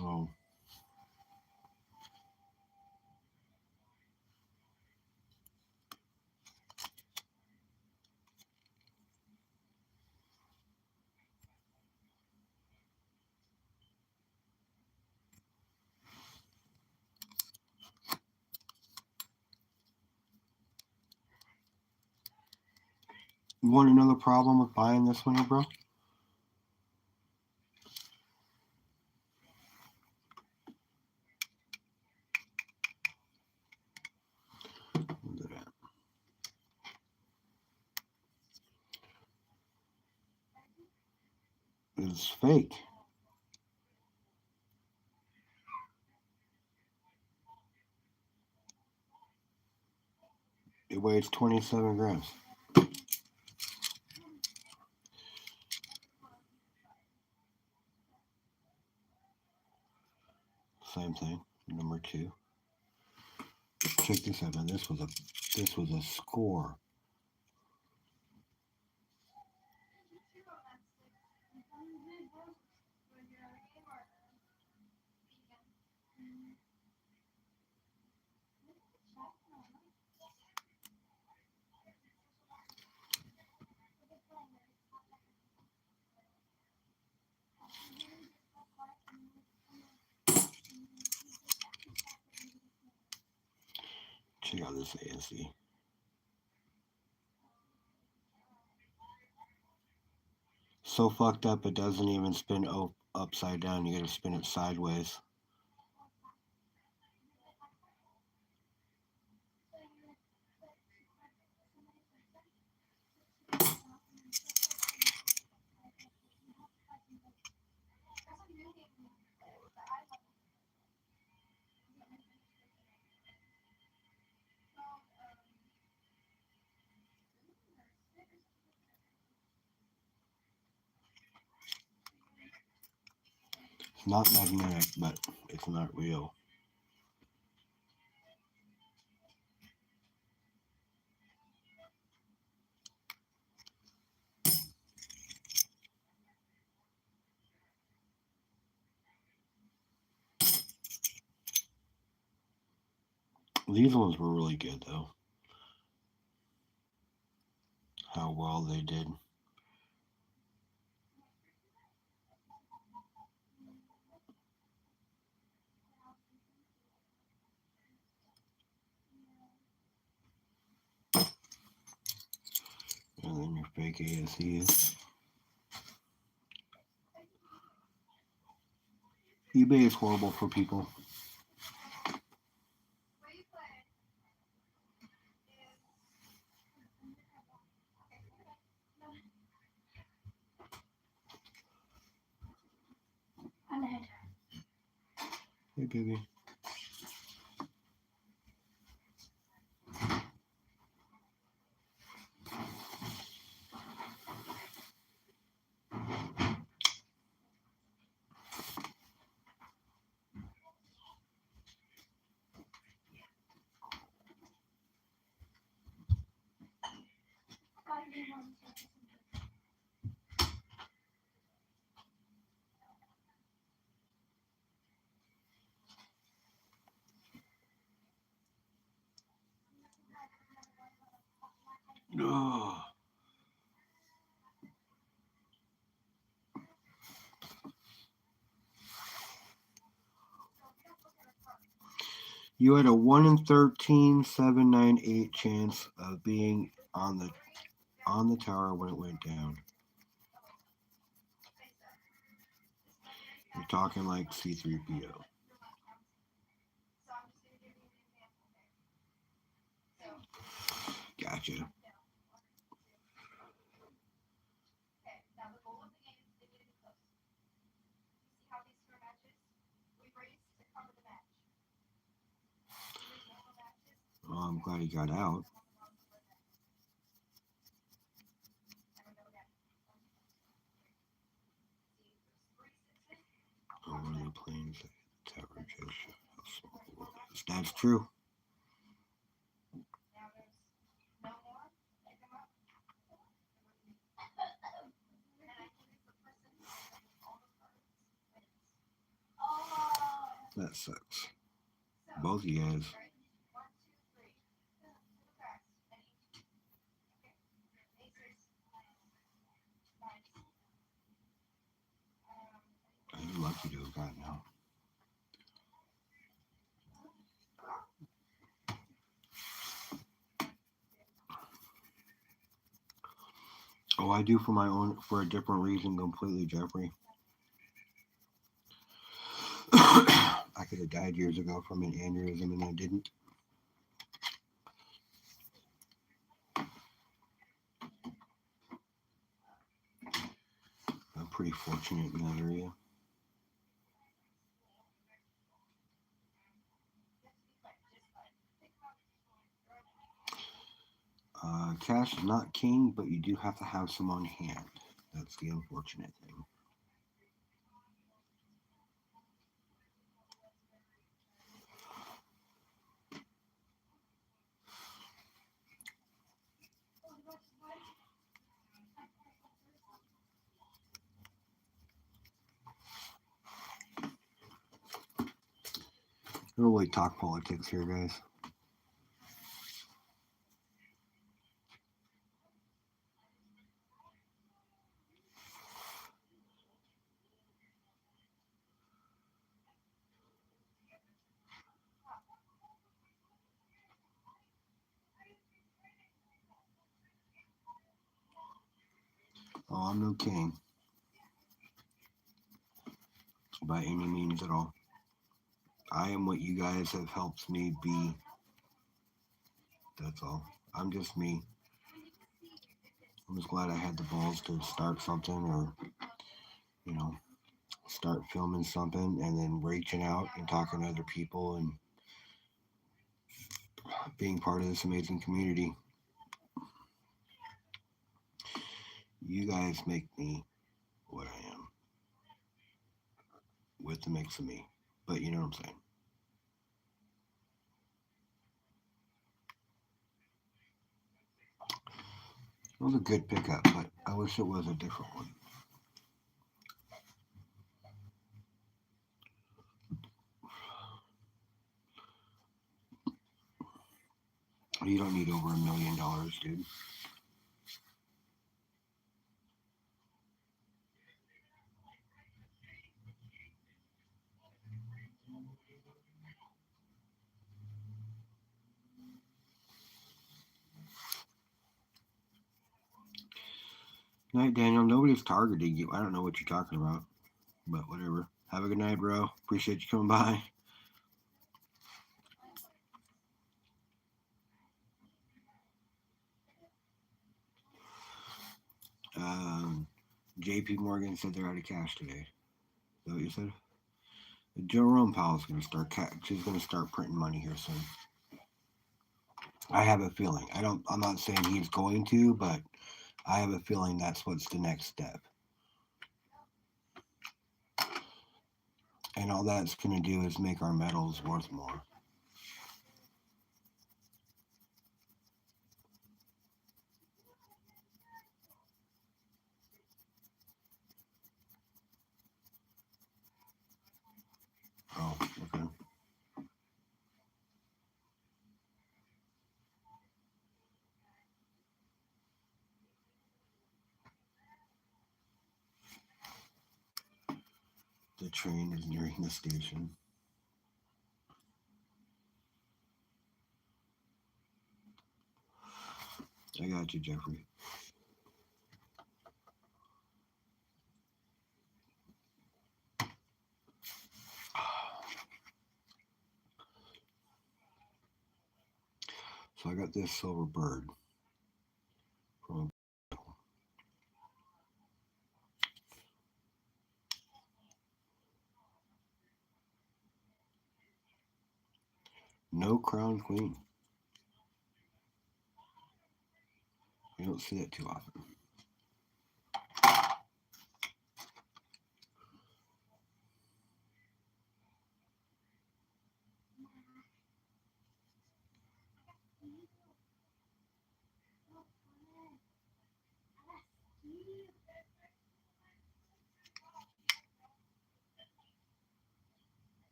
Oh. You want another problem with buying this one, bro? Look at that. It's fake. It weighs 27 grams. Same thing. Number 2. Check this out, man. This was a score. Check out this ANC. So fucked up it doesn't even spin upside down. You gotta spin it sideways. It's not magnetic, but it's not real. These ones were really good, though. How well they did. And then your fake ASEs. eBay is horrible for people. I'm ahead. Hey, baby. Got me one. Ugh. You had a 1 in 13,798 chance of being on the tower when it went down. You're talking like C3PO. Gotcha. Well, I'm glad he got out. That's true. That sucks. Both of you guys. You're lucky to have gotten out. Oh, I do for a different reason completely, Jeffrey. I could have died years ago from an aneurysm and I didn't. I'm pretty fortunate in that area. Cash is not king, but you do have to have some on hand. That's the unfortunate thing. I don't really talk politics here, guys. Oh, I'm no king by any means at all. I am what you guys have helped me be. That's all. I'm just me. I'm just glad I had the balls to start something or, start filming something and then reaching out and talking to other people and being part of this amazing community. You guys make me what I am with the mix of me. But you know what I'm saying. It was a good pickup, but I wish it was a different one. You don't need over $1 million, dude. Night, Daniel. Nobody's targeting you. I don't know what you're talking about, but whatever. Have a good night, bro. Appreciate you coming by. JP Morgan said they're out of cash today. Is that what you said? Jerome Powell's going to start. She's going to start printing money here soon. I have a feeling. I'm not saying he's going to, but I have a feeling that's what's the next step. And all that's going to do is make our metals worth more. Oh, okay. The train is nearing the station. I got you, Jeffrey. So I got this silver bird from no crown queen. You don't see that too often.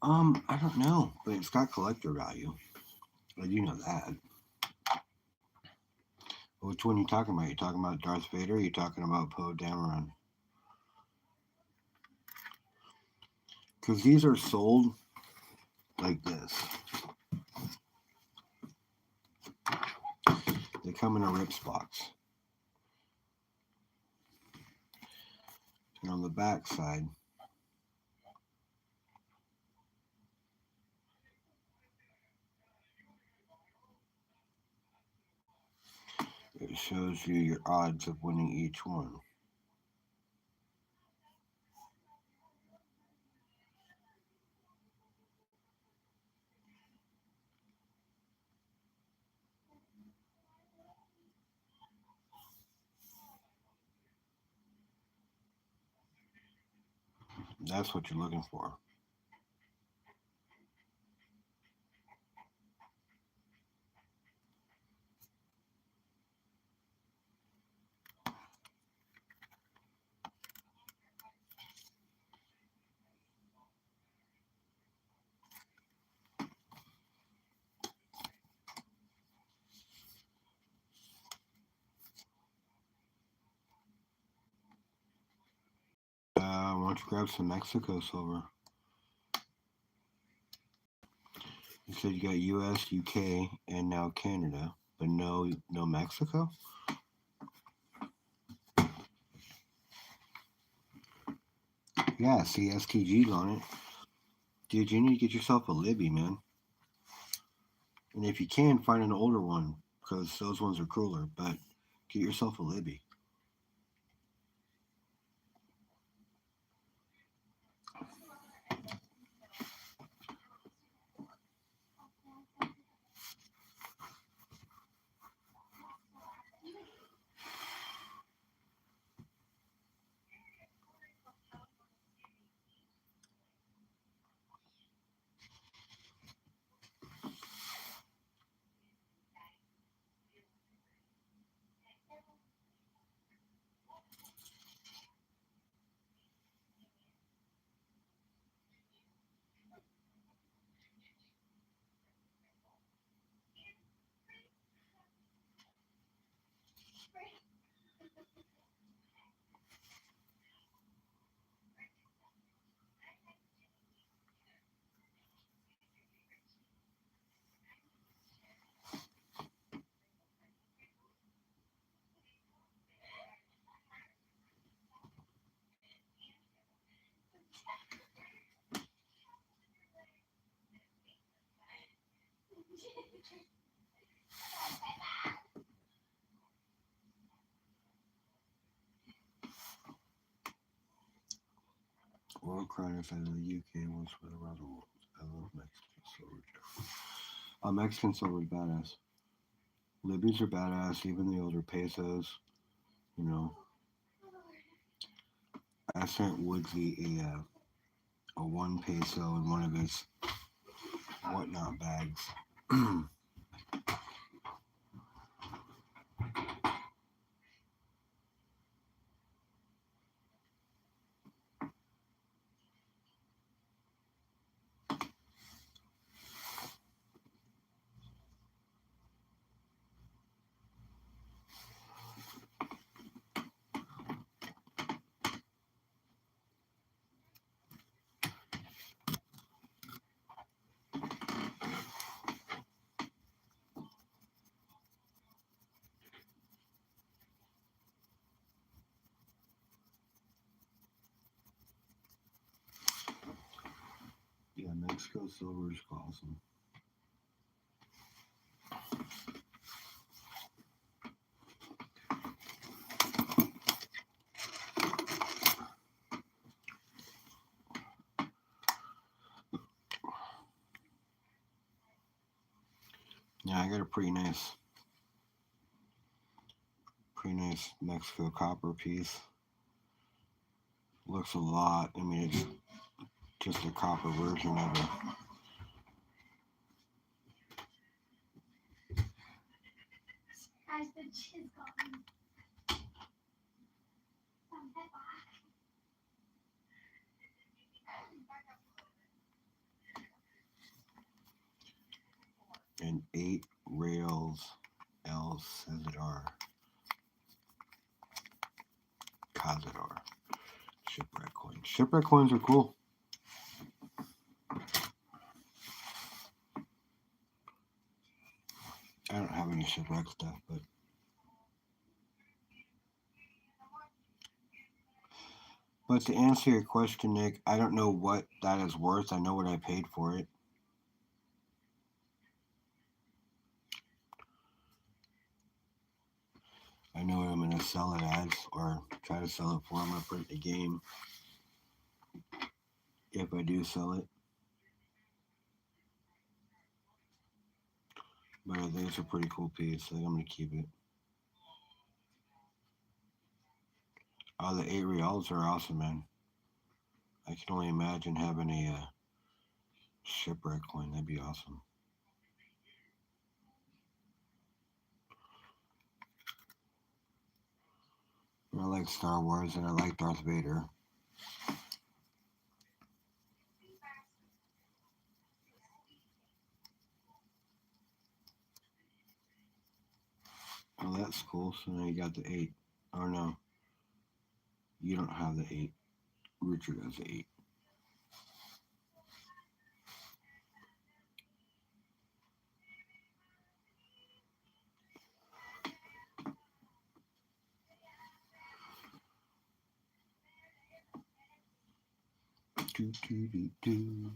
I don't know, but it's got collector value. I do know that. Which one are you talking about? You talking about Darth Vader? Or you talking about Poe Dameron? Because these are sold like this. They come in a rips box. And on the back side, it shows you your odds of winning each one. That's what you're looking for. Why don't you grab some Mexico silver? You said you got U.S., U.K., and now Canada, but no Mexico. Yeah, see STG's on it. Dude, you need to get yourself a Libby, man. And if you can, find an older one, because those ones are cooler, but get yourself a Libby. World Crown is out of the UK, once for the around the world. I love Mexican silver. Mexican silver is badass. Libby's are badass, even the older pesos. You know, I sent Woodsy a 1 peso in one of his whatnot bags. Yeah, Mexico silver is awesome. Yeah, I got a pretty nice Mexico copper piece. Looks a lot. I mean, it's just a copper version of it. Guys, the cheese got me. and 8 rails El Cazador. Shipwreck coins. Shipwreck coins are cool. I don't have any shipwreck stuff, but to answer your question, Nick, I don't know what that is worth. I know what I paid for it. I know what I'm going to sell it as, or try to sell it for. I'm going to put it in the game if I do sell it. But I think it's a pretty cool piece. I think I'm going to keep it. Oh, the 8 reals are awesome, man. I can only imagine having a shipwreck coin. That'd be awesome. I like Star Wars and I like Darth Vader. Oh, that's cool. So now you got the 8. Oh, no. You don't have the 8. Richard has the 8. Do, do, do, do.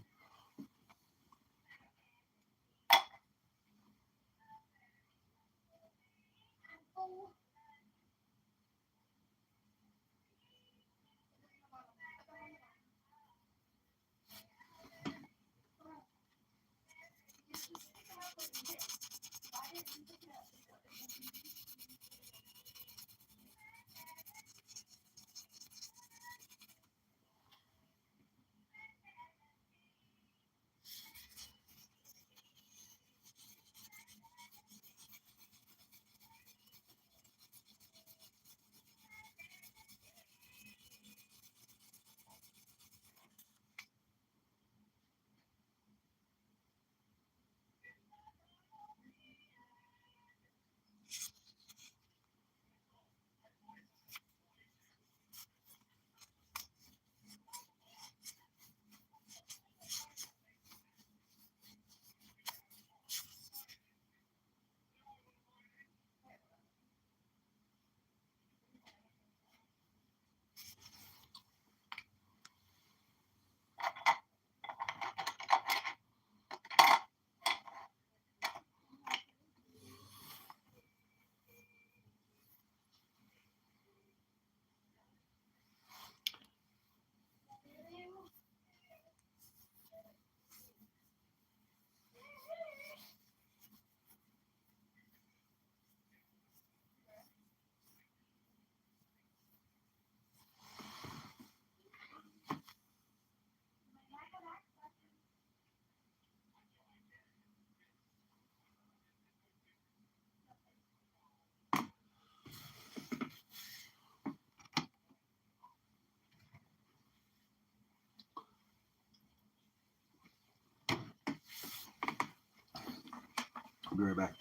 I'll be right back.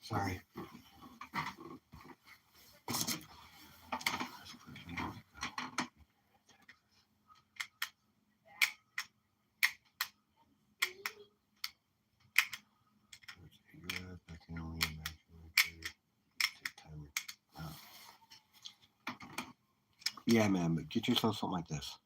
Sorry. I can only imagine. Yeah, man, but get yourself something like this.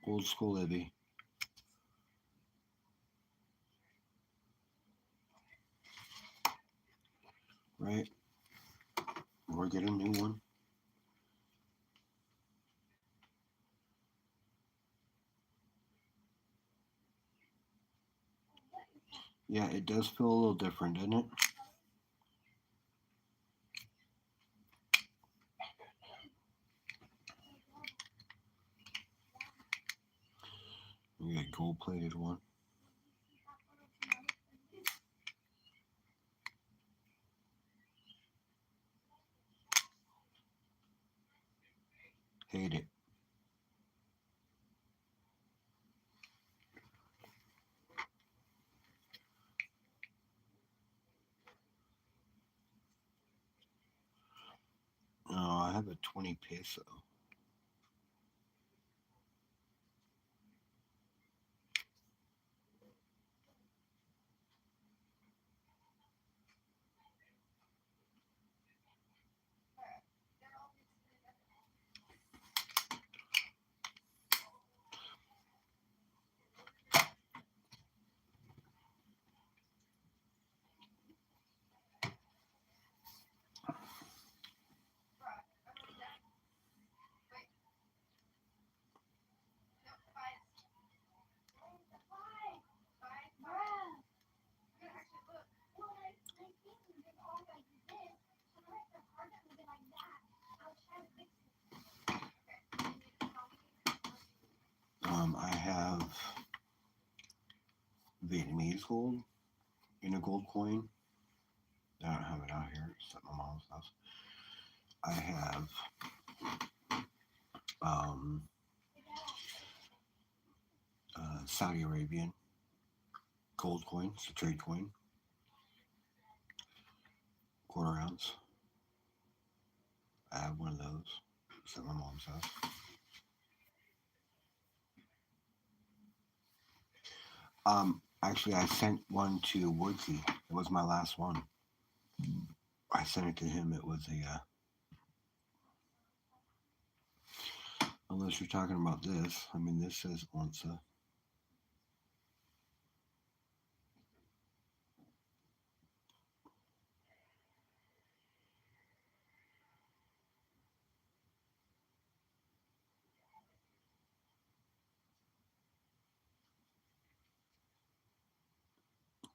Old school Libby. Right? Or get a new one. Yeah, it does feel a little different, doesn't it? You got gold plated one. Hate it. No, I have a 20 peso. I have Vietnamese gold in a gold coin. I don't have it out here. It's at my mom's house. I have Saudi Arabian gold coin. It's a trade coin. Quarter ounce. I have one of those. It's at my mom's house. Actually, I sent one to Woodsy. It was my last one. I sent it to him. It was a. Unless you're talking about this. I mean, this says onza.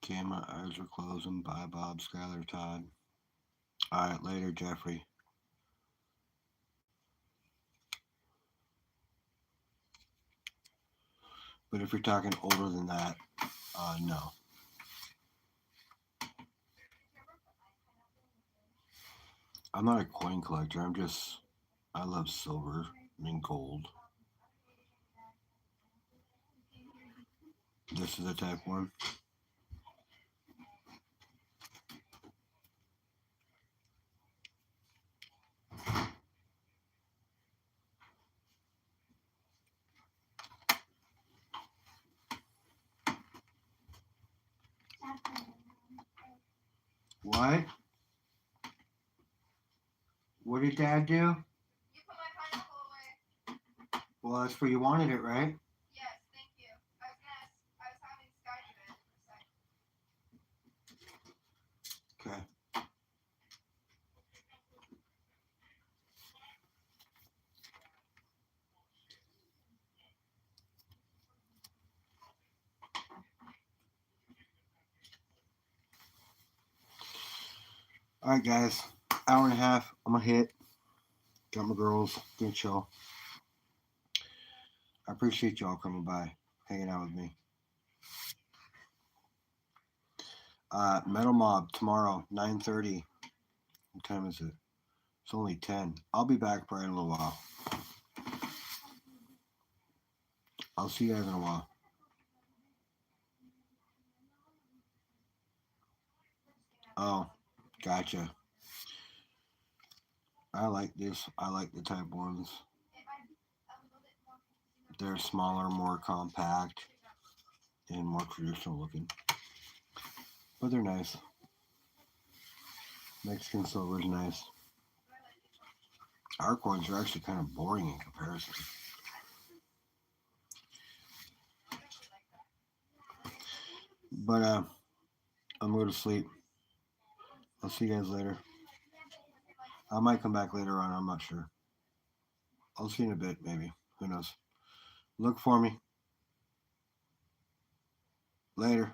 Okay, my eyes are closing. Bye, Bob, Skylar, Todd. All right, later, Jeffrey. But if you're talking older than that, no. I'm not a coin collector. I love silver and gold. This is a type one. What? What did Dad do? You put my pineapple away. Well, that's where you wanted it, right? Yes, thank you. I was having Sky do it for a sec. Okay. All right, guys. Hour and a half. I'm gonna hit. Got my girls. Gonna chill. I appreciate y'all coming by, hanging out with me. Metal Mob tomorrow, 9:30. What time is it? It's only 10. I'll be back probably in a little while. I'll see you guys in a while. Oh, gotcha. I like this. I like the type ones. They're smaller, more compact. and more traditional looking. But they're nice. Mexican silver is nice. Our coins are actually kind of boring in comparison. But I'm going to sleep. I'll see you guys later. I might come back later on. I'm not sure. I'll see you in a bit, maybe. Who knows? Look for me. Later.